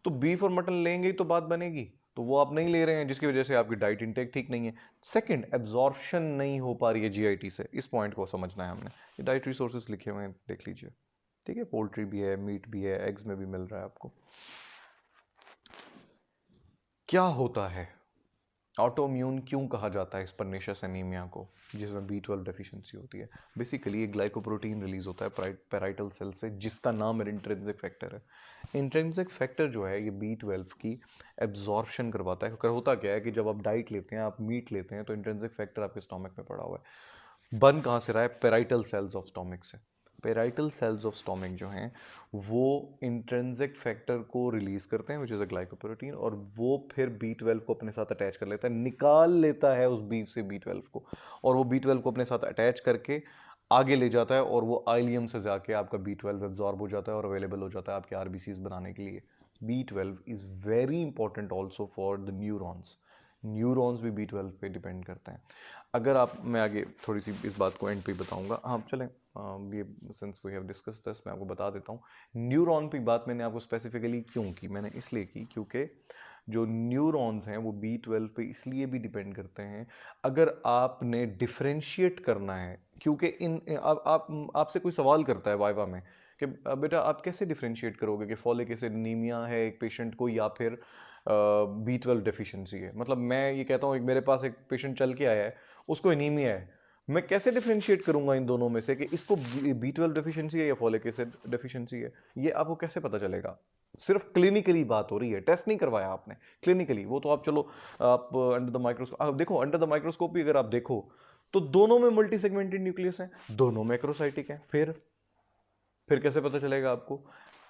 [SPEAKER 1] तो बीफ और मटन लेंगे ही तो बात बनेगी, तो वो आप नहीं ले रहे हैं जिसकी वजह से आपकी डाइट इंटेक ठीक नहीं है। सेकंड, एब्जॉर्प्शन नहीं हो पा रही है जीआईटी से। इस पॉइंट को समझना है हमने। ये डाइटरी सोर्सेज लिखे हुए हैं, देख लीजिए। ठीक है, पोल्ट्री भी है, मीट भी है, एग्स में भी मिल रहा है आपको। क्या होता है, ऑटोइम्यून क्यों कहा जाता है इस परनीशियस एनीमिया को जिसमें B12 डेफिशिएंसी होती है? बेसिकली ये ग्लाइकोप्रोटीन रिलीज होता है पैराइटल सेल से जिसका नाम इंट्रिंसिक फैक्टर है। इंट्रिंसिक फैक्टर जो है ये B12 की एब्जॉर्प्शन करवाता है। अगर होता क्या है कि जब आप डाइट लेते हैं, आप मीट लेते हैं, तो इंट्रिंसिक फैक्टर आपके स्टोमक में पड़ा हुआ है। बन कहाँ से रहा है? पैराइटल सेल्स ऑफ स्टोमक से। पेराइटल सेल्स ऑफ स्टोमिक जो हैं वो इंट्रिंसिक फैक्टर को रिलीज करते हैं विच इज़ अ ग्लाइकोप्रोटीन, और वो फिर B12 को अपने साथ अटैच कर लेता है, निकाल लेता है उस बी से B12 को, और वो B12 को अपने साथ अटैच करके आगे ले जाता है, और वो आइलियम से जाके आपका B12 एब्जॉर्ब हो जाता है और अवेलेबल हो जाता है आपके RBCs बनाने के लिए। B12 is very important also for the neurons. Neurons भी B12 पे डिपेंड करते हैं। अगर आप, मैं आगे थोड़ी सी इस बात को एंड पे बताऊंगा, हाँ चलें, ये since we have discuss this मैं आपको बता देता हूँ। न्यूरॉन पे बात मैंने आपको स्पेसिफिकली क्यों की, मैंने इसलिए की क्योंकि जो न्यूरॉन्स हैं वो B12 पे इसलिए भी डिपेंड करते हैं। अगर आपने डिफरेंशिएट करना है, क्योंकि इन आपसे कोई सवाल करता है वाइवा में कि बेटा आप कैसे डिफरेंशिएट करोगे कि फॉलिक एसिड एनीमिया है एक पेशेंट को या फिर B12 डेफिशिएंसी है। मतलब मैं ये कहता हूँ, एक मेरे पास एक पेशेंट चल के आया है, उसको एनीमिया है, मैं कैसे डिफरेंशिएट करूंगा इन दोनों में से कि इसको B12 डेफिशिएंसी है या फॉलिक एसिड डेफिशिएंसी है? ये आपको कैसे पता चलेगा? सिर्फ क्लिनिकली बात हो रही है, टेस्ट नहीं करवाया आपने, क्लिनिकली वो तो आप चलो आप अंडर द माइक्रोस्कोप आप देखो, अंडर द माइक्रोस्कोप भी अगर आप देखो तो दोनों में मल्टी सेगमेंटेड न्यूक्लियस है, दोनों मैक्रोसाइटिक है। फिर कैसे पता चलेगा आपको?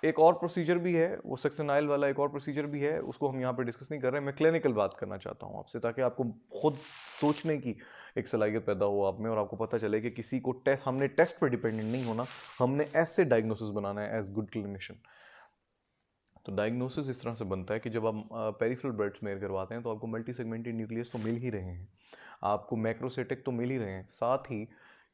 [SPEAKER 1] एक और प्रोसीजर भी है, वो सक्सेनाइल वाला एक और प्रोसीजर भी है, उसको हम यहाँ पे डिस्कस नहीं कर रहे हैं। मैं क्लिनिकल बात करना चाहता हूँ आपसे, ताकि आपको खुद सोचने की एक सलाहियत पैदा हो आप में, और आपको पता चले कि किसी को हमने टेस्ट पर डिपेंडेंट नहीं होना, हमने ऐसे डायग्नोसिस बनाना है एज गुड क्लिनिशियन। तो डायग्नोसिस इस तरह से बनता है कि जब आप पेरिफेरल ब्लड स्मेयर करवाते हैं तो आपको मल्टी सेगमेंटेड न्यूक्लियस तो मिल ही रहे हैं, आपको मैक्रोसाइटिक तो मिल ही रहे हैं, साथ ही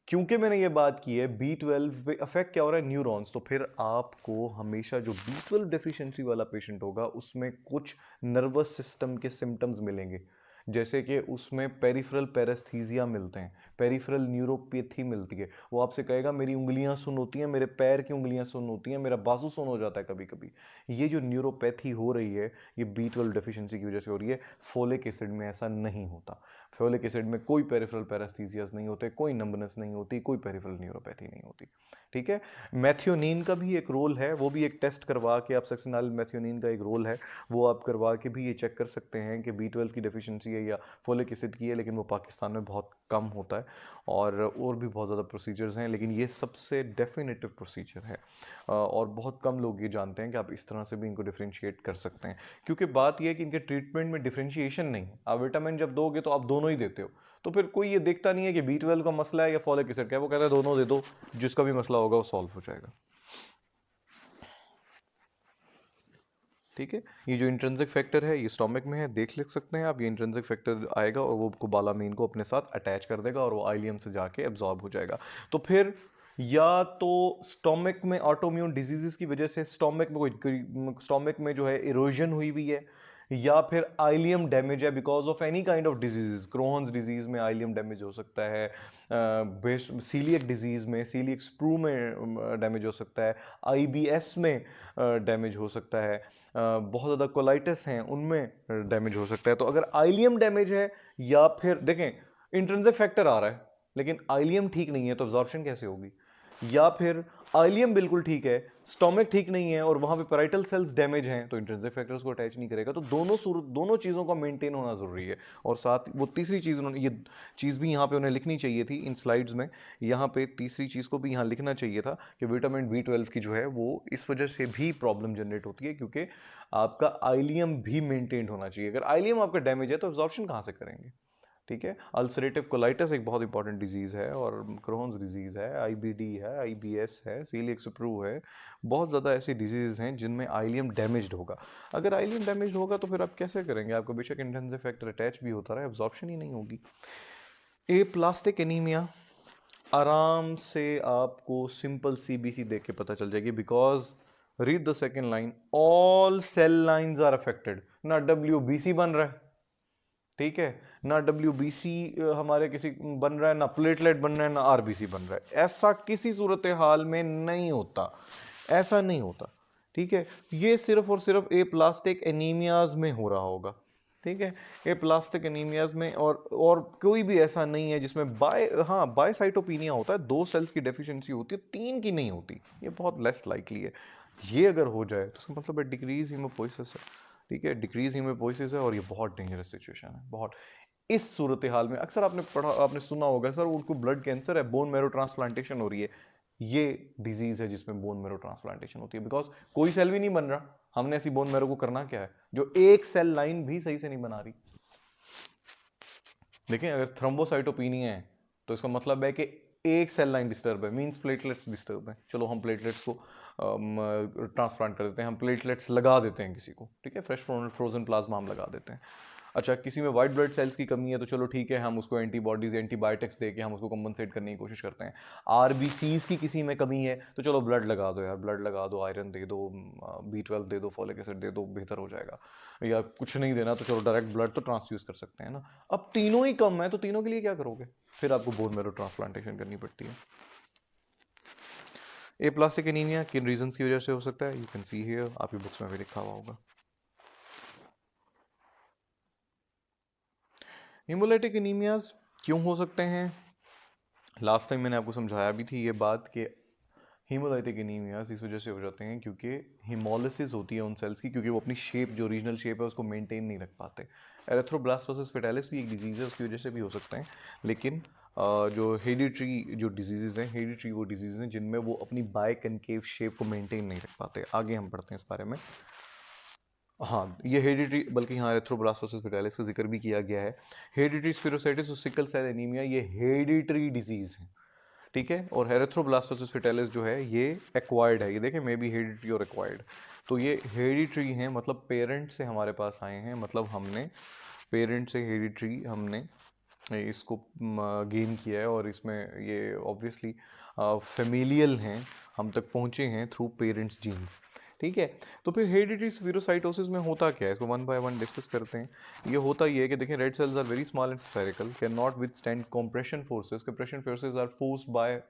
[SPEAKER 1] क्योंकि मैंने ये बात की है B12 पे अफेक्ट क्या हो रहा है, न्यूरॉन्स, तो फिर आपको हमेशा जो B12 डेफिशिएंसी वाला पेशेंट होगा उसमें कुछ नर्वस सिस्टम के सिम्टम्स मिलेंगे, जैसे कि उसमें पेरिफेरल पैरेस्थीसिया मिलते हैं, पेरिफेरल न्यूरोपैथी मिलती है। वो आपसे कहेगा मेरी उंगलियां सुन्न होती हैं, मेरे पैर की उंगलियां सुन्न होती हैं, मेरा बाजू सुन्न हो जाता है कभी कभी। ये जो न्यूरोपैथी हो रही है ये B12 डेफिशिएंसी की वजह से हो रही है। फोलिक एसिड में ऐसा नहीं होता, फोलिक एसिड में कोई पेरिफेरल पैरेस्थीसियास नहीं होते, कोई नंबनेस नहीं होती, कोई पेरिफेरल न्यूरोपैथी नहीं होती। ठीक है। मैथियोनिन का भी एक रोल है, वो भी एक टेस्ट करवा के आप सक्सेनाइल मैथियोनिन का एक रोल है, वो आप करवा के भी ये चेक कर सकते हैं कि B12 की डेफिशिएंसी है या फोलिक एसिड की है, लेकिन वो पाकिस्तान में बहुत कम होता है। और भी बहुत ज़्यादा प्रोसीजर्स हैं, लेकिन ये सबसे डेफिनेटिव प्रोसीजर है, और बहुत कम लोग ये जानते हैं कि आप इस तरह से भी इनको डिफ्रेंशिएट कर सकते हैं। क्योंकि बात यह है कि इनके ट्रीटमेंट में डिफ्रेंशिएशन नहीं, आप विटामिन जब दोगे तो आप दोनों ही देते हो, तो फिर कोई ये देखता नहीं है कि B12 का मसला है या फॉलिक एसिड का है, वो कहता है दोनों दे दो, जिसका भी मसला होगा वो सॉल्व हो जाएगा। ठीक है। ये जो इंट्रिंसिक फैक्टर है ये स्टोमक में है, देख लिख सकते हैं आप, ये इंट्रिंसिक फैक्टर आएगा और वो कोबालामीन को अपने साथ अटैच कर देगा और वो आइलियम से जाके एब्जॉर्ब हो जाएगा। तो फिर या तो स्टोमक में ऑटोइम्यून डिजीजेस की वजह से स्टोमक में कोई स्टोमक में जो है इरोजन हुई हुई है, या फिर आइलियम डैमेज है because of any kind of disease. Crohn's disease में आइलियम डैमेज हो सकता है, सीलियक डिजीज में, सीलियक स्प्रू में डैमेज हो सकता है, IBS में डैमेज हो सकता है, बहुत ज़्यादा कोलाइटिस हैं उनमें डैमेज हो सकता है। तो अगर आइलियम डैमेज है, या फिर देखें इंट्रिंसिक फैक्टर आ रहा है लेकिन आइलियम ठीक नहीं है, तो अब्जॉर्प्शन कैसे होगी? या फिर आइलियम बिल्कुल ठीक है, स्टोमक ठीक नहीं है और वहां पे पैराइटल सेल्स डैमेज हैं, तो इंट्रिंसिक फैक्टर्स को अटैच नहीं करेगा। तो दोनों चीज़ों का मेंटेन होना ज़रूरी है। और साथ वो तीसरी चीज़ उन्होंने ये चीज़ भी यहाँ पे उन्हें लिखनी चाहिए थी इन स्लाइड्स में, यहाँ पे तीसरी चीज़ को भी यहाँ लिखना चाहिए था कि विटामिन B12 की जो है वो इस वजह से भी प्रॉब्लम जनरेट होती है, क्योंकि आपका आइलियम भी मेंटेन होना चाहिए। अगर आइलियम आपका डैमेज है तो एब्जॉर्प्शन कहाँ से करेंगे? ठीक है। अल्सरेटिव कोलाइटिस एक बहुत इंपॉर्टेंट डिजीज़ है, और क्रोन्स डिजीज़ है, IBD है, IBS है, सीलियक स्प्रू है, बहुत ज़्यादा ऐसी डिजीज़ हैं जिनमें आइलियम डैमेज्ड होगा। अगर आइलियम डैमेज्ड होगा तो फिर आप कैसे करेंगे? आपको बेशक इंटेंसिव फैक्टर अटैच भी होता रहे, एब्जॉर्प्शन ही नहीं होगी। एप्लास्टिक एनीमिया आराम से आपको सिंपल CBC देख के पता चल जाएगी, because read the second line, all cell lines are affected. ना WBC बन रहा है, ठीक है, ना WBC हमारे किसी बन रहा है, ना प्लेटलेट बन रहा है, ना RBC बन रहा है। ऐसा किसी सूरत हाल में नहीं होता, ऐसा नहीं होता। ठीक है। ये सिर्फ और सिर्फ एप्लास्टिक एनीमियाज में हो रहा होगा। ठीक है। एप्लास्टिक एनीमियाज में, और कोई भी ऐसा नहीं है जिसमें बायसाइटोपिनिया होता है, 2 सेल्स की डेफिशिएंसी होती है, 3 की नहीं होती, ये बहुत लेस लाइकली है। ये अगर हो जाए तो इसका मतलब है डिक्रीज हीमोपोइसिस है। ठीक है, डिक्रीज हीमोपोइसिस है, और ये बहुत डेंजरस सिचुएशन है, बहुत। इस सूरत हाल में अक्सर आपने सुना होगा, सर उनको ब्लड कैंसर है, बोन मैरो ट्रांसप्लांटेशन हो रही है। ये डिजीज है जिसमें बोन मैरो ट्रांसप्लांटेशन होती है, बिकॉज कोई सेल भी नहीं बन रहा, हमने ऐसी बोन मैरो को करना क्या है जो एक सेल लाइन भी सही से नहीं बना रही। देखें, अगर थ्रोम्बोसाइटोपिनिया है तो इसका मतलब है कि एक सेल लाइन डिस्टर्ब है, मींस प्लेटलेट्स डिस्टर्ब है। चलो हम प्लेटलेट्स को ट्रांसप्लांट कर देते हैं, हम प्लेटलेट्स लगा देते हैं किसी को, ठीक है, फ्रेश फ्रोजन प्लाज्मा हम लगा देते हैं। अच्छा, किसी में वाइट ब्लड सेल्स की कमी है तो चलो ठीक है, हम उसको एंटीबॉडीज एंटीबायोटिक्स दे के हम उसको कंपनसेट करने की कोशिश करते हैं। आरबीसीज की किसी में कमी है तो चलो ब्लड लगा दो यार, ब्लड लगा दो, आयरन दे दो, B12 दे दो, फॉलिक एसिड दे दो, बेहतर हो जाएगा। या कुछ नहीं देना तो चलो डायरेक्ट ब्लड तो ट्रांसफ्यूज कर सकते हैं ना। अब तीनों ही कम है तो तीनों के लिए क्या करोगे? फिर आपको बोन मैरो ट्रांसप्लांटेशन करनी पड़ती है। एप्लास्टिक एनीमिया किन रीजंस की वजह से हो सकता है? यू कैन सी हियर, आपकी बुक्स में भी लिखा हुआ होगा। हीमोलाइटिक एनीमियाज क्यों हो सकते हैं? लास्ट टाइम मैंने आपको समझाया भी थी ये बात कि हीमोलाइटिक एनीमियाज इस वजह से हो जाते हैं क्योंकि हीमोलिसिस होती है उन सेल्स की, क्योंकि वो अपनी शेप, जो ओरिजिनल शेप है, उसको मेंटेन नहीं रख पाते। एरिथ्रोब्लास्टोसिस फेटालिस भी एक डिजीज़ है, उसकी वजह से भी हो सकते हैं। लेकिन जो हेरिडिटरी जो डिजीज़ हैं, हेरिडिटरी वो डिजीज़ हैं जिनमें वो अपनी बायकनकेव शेप को मेंटेन नहीं रख पाते। आगे हम पढ़ते हैं इस बारे में। हाँ, ये हेरिडिटरी, बल्कि यहाँ एरिथ्रोब्लास्टोसिस फेटालिस का जिक्र भी किया गया है। हेरिडिटरी स्फेरोसाइटिस और सिकल सेल एनीमिया ये हेरिडिटरी डिजीज़ है, ठीक है। और एरिथ्रोब्लास्टोसिस फेटालिस जो है ये एक्वायर्ड है, ये देखें मे बी हेरिडिटरी और एक्वायर्ड। तो ये हेरिडिटरी हैं, मतलब पेरेंट से हमारे पास आए हैं, मतलब हमने पेरेंट से हेरिडिटरी हमने इसको गेन किया है, और इसमें ये ऑब्वियसली फेमिलियल हैं, हम तक पहुँचे हैं थ्रू पेरेंट्स जीन्स, ठीक है। तो फिर हेरिडिटरी स्फीरोसाइटोसिस में होता क्या है, इसको वन बाय वन डिस्कस करते हैं। ये होता ये है कि देखें, red cells are very small and spherical, can not withstand compression forces. Compression forces are forced by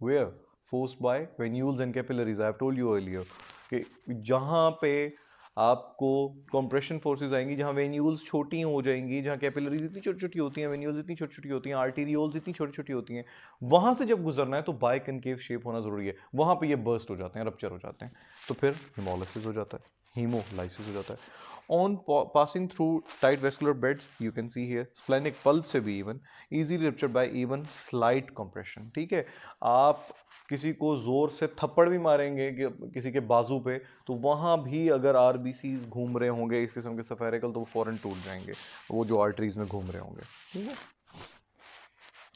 [SPEAKER 1] where? Forced by venules and capillaries. I have told you earlier कि जहाँ पे आपको कंप्रेशन फोर्सेस आएंगी, जहाँ वेन्यूल्स छोटी हो जाएंगी, जहाँ कैपिलरीज इतनी छोटी छोटी होती हैं, वेन्यूल्स इतनी छोटी छोटी होती हैं, आर्टीरियोल्स इतनी छोटी छोटी होती हैं, वहाँ से जब गुजरना है तो बायकनकेव शेप होना जरूरी है। वहाँ पे ये बर्स्ट हो जाते हैं, रप्चर हो जाते हैं, तो फिर हेमोलिसिस हो जाता है, हीमोलाइसिस हो जाता है। On passing through tight vascular beds, you can see here splenic pulp से भी even easily ruptured by even slight compression, ठीक है। आप किसी को जोर से थप्पड़ भी मारेंगे किसी के बाजू पे, तो वहाँ भी अगर आरबीसीज घूम रहे होंगे इस किस्म के सफेरिकल, तो वो फौरन टूट जाएंगे, वो जो आर्टरीज में घूम रहे होंगे, ठीक है।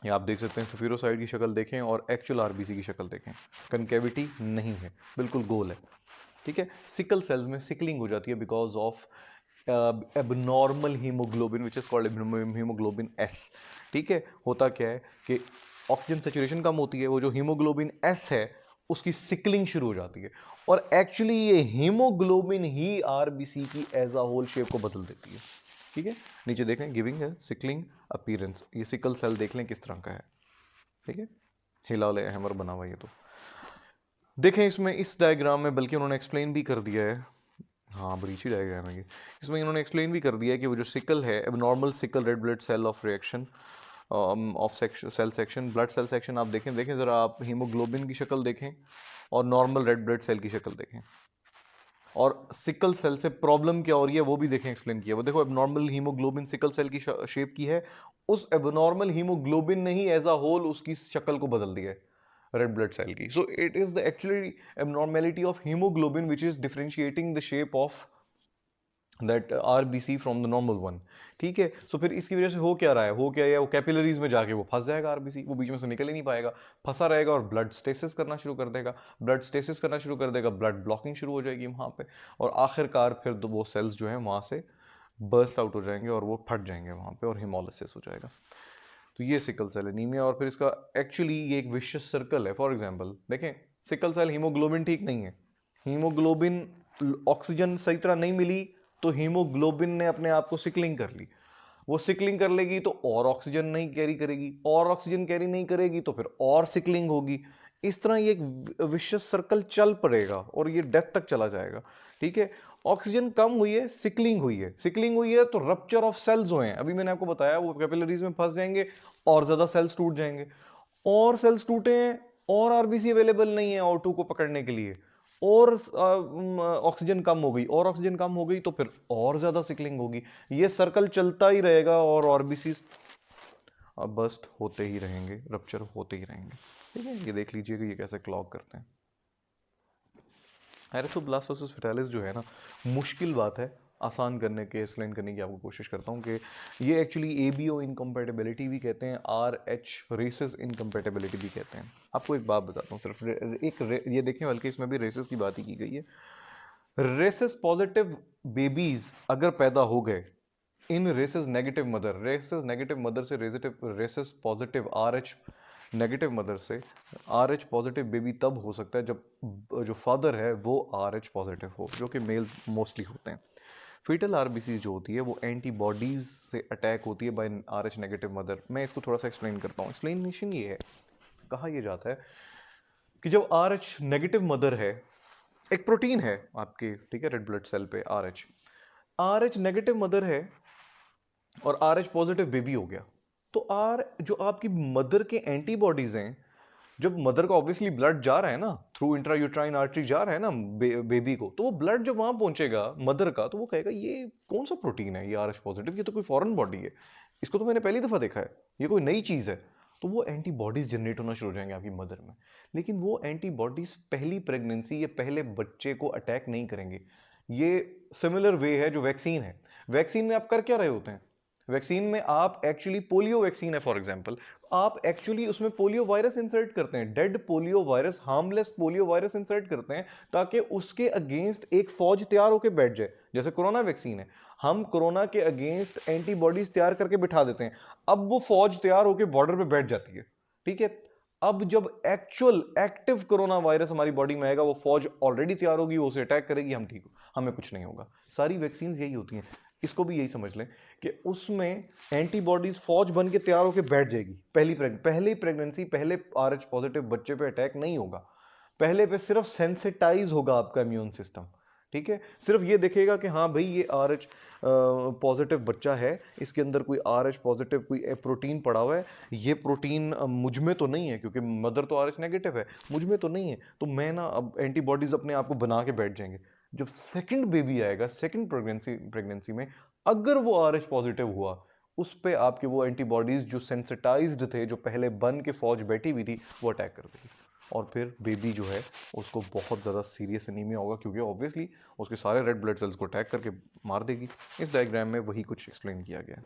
[SPEAKER 1] ये आप देख सकते हैं, सफीरोसाइड की शक्ल देखें और एक्चुअल आरबीसी की शक्ल देखें, कनकेविटी नहीं है, बिल्कुल गोल है, ठीक है। सिकल सेल्स में सिकलिंग हो जाती है because of abnormal haemoglobin which is called haemoglobin S, ठीक है। होता क्या है कि ऑक्सीजन सेचुरेशन कम होती है, वो जो हीमोग्लोबिन एस है उसकी सिकलिंग शुरू हो जाती है, और एक्चुअली ये हीमोग्लोबिन ही आरबीसी की एज अ होल शेप को बदल देती है, ठीक है। नीचे देखें, गिविंग है सिकलिंग अपीयरेंस, ये सिकल सेल देख लें किस तरह का है, ठीक है, हिलाल हैमर बना हुआ। ये तो देखें इसमें, इस डायग्राम में बल्कि उन्होंने एक्सप्लेन भी कर दिया है, हाँ बड़ी अच्छी डायग्राम है ये, इसमें इन्होंने एक्सप्लेन भी कर दिया है कि वो जो सिकल है, abnormal sickle red blood cell of reaction of cell section, blood cell section, आप देखें देखें ज़रा, आप हीमोग्लोबिन की शक्ल देखें और नॉर्मल रेड ब्लड सेल की शक्ल देखें, और सिकल सेल से प्रॉब्लम क्या हो रही है वो भी देखें, एक्सप्लेन किया। वो देखो, एबनॉर्मल हीमोग्लोबिन सिकल सेल की शेप की है, उस एबनॉर्मल हीमोग्लोबिन ने ही एज अ होल उसकी शक्ल को बदल दिया है रेड ब्लड सेल की। So it is the actually abnormality of haemoglobin which is differentiating the shape of that RBC from the normal one, ठीक है। सो फिर इसकी वजह से हो क्या रहा है, वो क्या है, वो कैपिलरीज में जाके वो फंस जाएगा आरबीसी, वो बीच में से निकल ही नहीं पाएगा, फंसा रहेगा और ब्लड स्टेसिस करना शुरू कर देगा, ब्लड स्टेसिस करना शुरू कर देगा, ब्लड ब्लॉकिंग शुरू हो जाएगी वहाँ पे, और आखिरकार फिर वो सेल्स जो है वहाँ से बर्स्ट आउट हो जाएंगे और वो फट जाएंगे वहाँ पे, और हेमोलिसिस हो जाएगा। तो ये सिकल सेल एनीमिया, और फिर इसका एक्चुअली ये एक विशियस सर्कल है। फॉर एग्जांपल देखें, सिकल सेल हीमोग्लोबिन ठीक नहीं है, हीमोग्लोबिन ऑक्सीजन सही तरह नहीं मिली, तो हीमोग्लोबिन ने अपने आप को सिकलिंग कर ली, वो सिकलिंग कर लेगी तो और ऑक्सीजन नहीं कैरी करेगी, और ऑक्सीजन कैरी नहीं करेगी तो फिर और सिकलिंग होगी, इस तरह ये एक विशियस सर्कल चल पड़ेगा और ये डेथ तक चला जाएगा, ठीक है। ऑक्सीजन कम हुई है, सिकलिंग हुई है, सिकलिंग हुई है तो रप्चर ऑफ सेल्स हुए हैं, अभी मैंने आपको बताया, वो कैपिलरीज में फंस जाएंगे और ज्यादा सेल्स टूट जाएंगे, और सेल्स टूटे हैं और आरबीसी अवेलेबल नहीं है O2 को पकड़ने के लिए, और ऑक्सीजन कम हो गई, और ऑक्सीजन कम हो गई तो फिर और ज्यादा सिकलिंग होगी, ये सर्कल चलता ही रहेगा, और आरबीसी बस्ट होते ही रहेंगे, रप्चर होते ही रहेंगे। ठीक है, ये देख लीजिए कि ये कैसे क्लॉग करते हैं। एरिथ्रोब्लास्टोसिस फेटालिस जो है ना, मुश्किल बात है, आसान करने के एक्सप्लेन करने की आपको कोशिश करता हूँ कि ये एक्चुअली ABO इनकम्पेटिबिलिटी भी कहते हैं, RH रेसिस इनकम्पेटिबिलिटी भी कहते हैं। आपको एक बात बताता हूँ सिर्फ, ये देखें, बल्कि इसमें भी रेसिस की बात ही की गई है। रेसिस पॉजिटिव बेबीज अगर पैदा हो गए इन रेसिस नेगेटिव मदर से rhesus positive RH negative mother से RH पॉजिटिव बेबी तब हो सकता है जब जो फादर है वो RH पॉजिटिव हो, जो कि मेल मोस्टली होते हैं। फीटल RBC जो होती है वो एंटीबॉडीज से अटैक होती है बाय RH नेगेटिव मदर। मैं इसको थोड़ा सा एक्सप्लेन करता हूँ। एक्सप्लेनेशन ये है, कहा यह जाता है कि जब RH नेगेटिव मदर है, एक प्रोटीन है आपके, ठीक है, रेड ब्लड सेल पे RH नेगेटिव मदर है और RH पॉजिटिव बेबी हो गया, तो जो आपकी मदर के एंटीबॉडीज हैं, जब मदर का ऑब्वियसली ब्लड जा रहा है ना, थ्रू इंट्रायूट्राइन आर्टरी जा रहा है ना बेबी को, तो वो ब्लड जब वहां पहुंचेगा मदर का, तो वो कहेगा ये कौन सा प्रोटीन है, ये RH पॉजिटिव, ये तो कोई फॉरेन बॉडी है, इसको तो मैंने पहली दफा देखा है, ये कोई नई चीज है। तो वो एंटीबॉडीज जनरेट होना शुरू हो जाएंगे आपकी मदर में। लेकिन वो एंटीबॉडीज पहली प्रेगनेंसी या पहले बच्चे को अटैक नहीं करेंगे। ये सिमिलर वे है जो वैक्सीन है। वैक्सीन में आप कर क्या रहे होते हैं? वैक्सीन में आप एक्चुअली, पोलियो वैक्सीन है फॉर एग्जांपल, आप एक्चुअली उसमें पोलियो वायरस इंसर्ट करते हैं, dead polio virus, harmless polio virus insert करते हैं, ताकि उसके अगेंस्ट एक फौज तैयार होकर बैठ जाए। जैसे कोरोना वैक्सीन है, हम कोरोना के अगेंस्ट एंटीबॉडीज तैयार करके बिठा देते हैं, अब वो फौज तैयार होकर बॉर्डर पे बैठ जाती है। ठीक है, अब जब एक्चुअल एक्टिव कोरोना वायरस हमारी बॉडी में आएगा, वो फौज ऑलरेडी तैयार होगी, वो उसे अटैक करेगी, हम ठीक हो, हमें कुछ नहीं होगा। सारी वैक्सीन यही होती हैं, इसको भी यही समझ लें कि उसमें एंटीबॉडीज फौज बन के तैयार होकर बैठ जाएगी। पहली प्रेगनेंसी, पहले RH पॉजिटिव बच्चे पे अटैक नहीं होगा, पहले पे सिर्फ सेंसिटाइज होगा आपका इम्यून सिस्टम। ठीक है, सिर्फ ये देखेगा कि हाँ भाई ये RH पॉजिटिव बच्चा है, इसके अंदर कोई RH पॉजिटिव कोई प्रोटीन पड़ा हुआ है, ये प्रोटीन मुझ में तो नहीं है, क्योंकि मदर तो RH नेगेटिव है, मुझ में तो नहीं है, तो मैं ना अब एंटीबॉडीज अपने आप को बना के बैठ जाएंगे। जब सेकंड बेबी आएगा, सेकंड प्रेगनेंसी में अगर वो RH पॉजिटिव हुआ, उस पे आपके वो एंटीबॉडीज जो सेंसिटाइज्ड थे, जो पहले बन के फौज बैठी हुई थी, वो अटैक कर देगी, और फिर बेबी जो है उसको बहुत ज़्यादा सीरियस एनीमिया होगा, क्योंकि ऑब्वियसली उसके सारे रेड ब्लड सेल्स को अटैक करके मार देगी। इस डायग्राम में वही कुछ एक्सप्लेन किया गया है।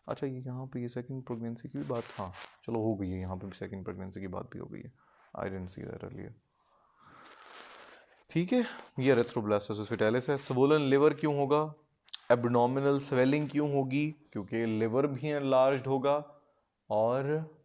[SPEAKER 1] अच्छा, ये यहाँ पे ये सेकंड प्रेगनेंसी की भी बात, हाँ चलो हो गई है, यहाँ पे भी सेकंड प्रेगनेंसी की बात भी हो गई है। I didn't see that earlier. ठीक है, ये एरिथ्रोब्लास्टोसिस फेटालिस है। स्वोलन लिवर क्यों होगा? एब्डोमिनल स्वेलिंग क्यों होगी? क्योंकि लिवर भी एनलार्ज्ड होगा, और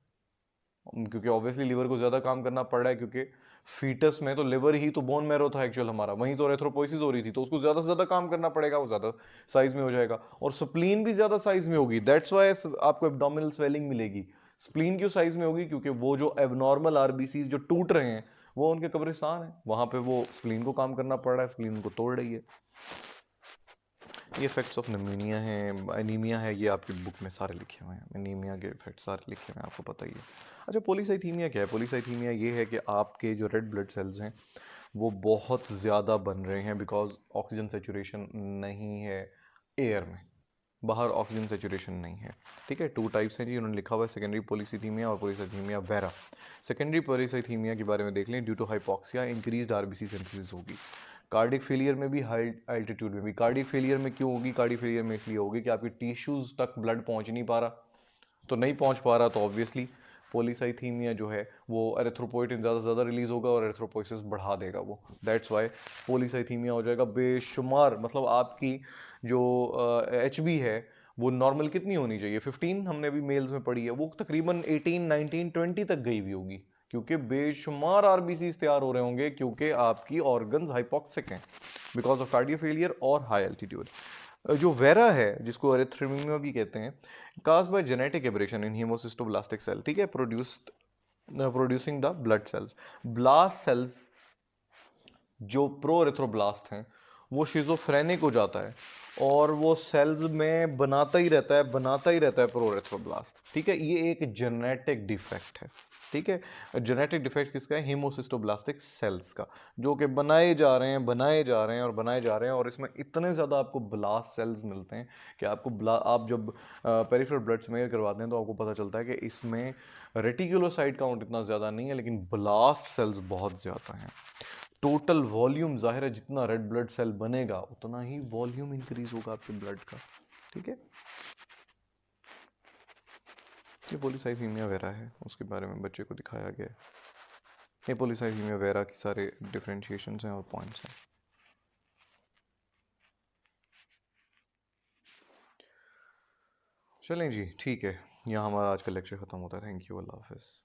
[SPEAKER 1] क्योंकि ऑब्वियसली लिवर को ज़्यादा काम करना पड़ रहा है, क्योंकि फीटस में तो लिवर ही तो बोन मैरो था एक्चुअल हमारा, वहीं तो एरिथ्रोपोइसिस हो रही थी, तो उसको ज़्यादा से ज़्यादा काम करना पड़ेगा, वो ज़्यादा साइज में हो जाएगा, और स्प्लीन भी ज़्यादा साइज में होगी। दैट्स वाई आपको एब्डोमिनल स्वेलिंग मिलेगी। स्प्लीन क्यों साइज में होगी? क्योंकि वो जो एबनॉर्मल RBCs जो टूट रहे हैं, वो उनके कब्रिस्तान है, वहां पे वो स्प्लीन को काम करना पड़ रहा है, स्प्लीन उनको तोड़ रही है। ये इफेक्ट्स ऑफ निमोनिया है, एनीमिया है, ये आपकी बुक में सारे लिखे हुए हैं, एनीमिया के इफेक्ट सारे लिखे हुए हैं, आपको पता ही है। अच्छा, पॉलीसाइथीमिया क्या है? पॉलीसाइथीमिया ये है कि आपके जो रेड ब्लड सेल्स हैं वो बहुत ज़्यादा बन रहे हैं, बिकॉज ऑक्सीजन सेचुरेशन नहीं है एयर में, बाहर ऑक्सीजन सेचुरेशन नहीं है। ठीक है, 2 टाइप्स हैं जी, उन्होंने लिखा हुआ है, सेकेंडरी पॉलीसाइथीमिया और पॉलीसाइथीमिया वेरा। सेकेंडरी पॉलीसाइथीमिया के बारे में देख लें, due to hypoxia increased RBC synthesis होगी। कार्डिक फेलियर में भी, हाई एल्टीट्यूड में भी। कार्डिक फेलियर में क्यों होगी? कार्डिक फेलियर में इसलिए होगी कि आपकी टिश्यूज तक ब्लड पहुंच नहीं पा रहा, तो नहीं पहुंच पा रहा, तो ऑब्वियसली पॉलीसाइथीमिया जो है वो एरिथ्रोपोइटिन ज़्यादा से ज़्यादा रिलीज होगा और एरिथ्रोपोइसिस बढ़ा देगा वो, दैट्स वाई पॉलीसाइथीमिया हो जाएगा बेशुमार। मतलब आपकी जो HB है वो नॉर्मल कितनी होनी चाहिए? 15 हमने अभी मेल्स में पढ़ी है, वो तकरीबन 18, 19, 20 तक गई हुई होगी, क्योंकि बेशुमार RBCs तैयार हो रहे होंगे, क्योंकि आपकी ऑर्गन्स हाइपोक्सिक हैं बिकॉज ऑफ कार्डियो फेलियर और हाई एल्टीट्यूड। जो वेरा है, जिसको एरिथ्रोमिया भी कहते हैं, cause by genetic aberration in haemocytoblastic cell, ठीक है, producing the blood cells. Blast cells जो प्रो एरिथ्रोब्लास्ट हैं वो शिज़ोफ्रेनिक हो जाता है और वो सेल्स में बनाता ही रहता है प्रोरेथ्रोब्लास्ट। ठीक है, ये एक जेनेटिक डिफेक्ट है। ठीक है, जेनेटिक डिफेक्ट किसका है? हीमोसिस्टोब्लास्टिक सेल्स का, जो कि बनाए जा रहे हैं, बनाए जा रहे हैं और बनाए जा रहे हैं, और इसमें इतने ज़्यादा आपको ब्लास्ट सेल्स मिलते हैं कि आप जब पेरिफेरल ब्लड स्मेयर करवाते हैं तो आपको पता चलता है कि इसमें रेटिकुलोसाइट काउंट इतना ज़्यादा नहीं है, लेकिन ब्लास्ट सेल्स बहुत ज़्यादा हैं। टोटल वॉल्यूम, जाहिर है जितना रेड ब्लड सेल बनेगा उतना ही वॉल्यूम इंक्रीज होगा आपके ब्लड का। ठीक है, ये पॉलीसाइथीमिया वेरा है, उसके बारे में बच्चे को दिखाया गया है। ये पॉलीसाइथीमिया वेरा की सारे डिफरेंशिएशंस हैं और पॉइंट्स हैं। चलें जी, ठीक है, यहाँ हमारा आज का लेक्चर ख़त्म होता है। थैंक यू, अल्लाह हाफ़िज़।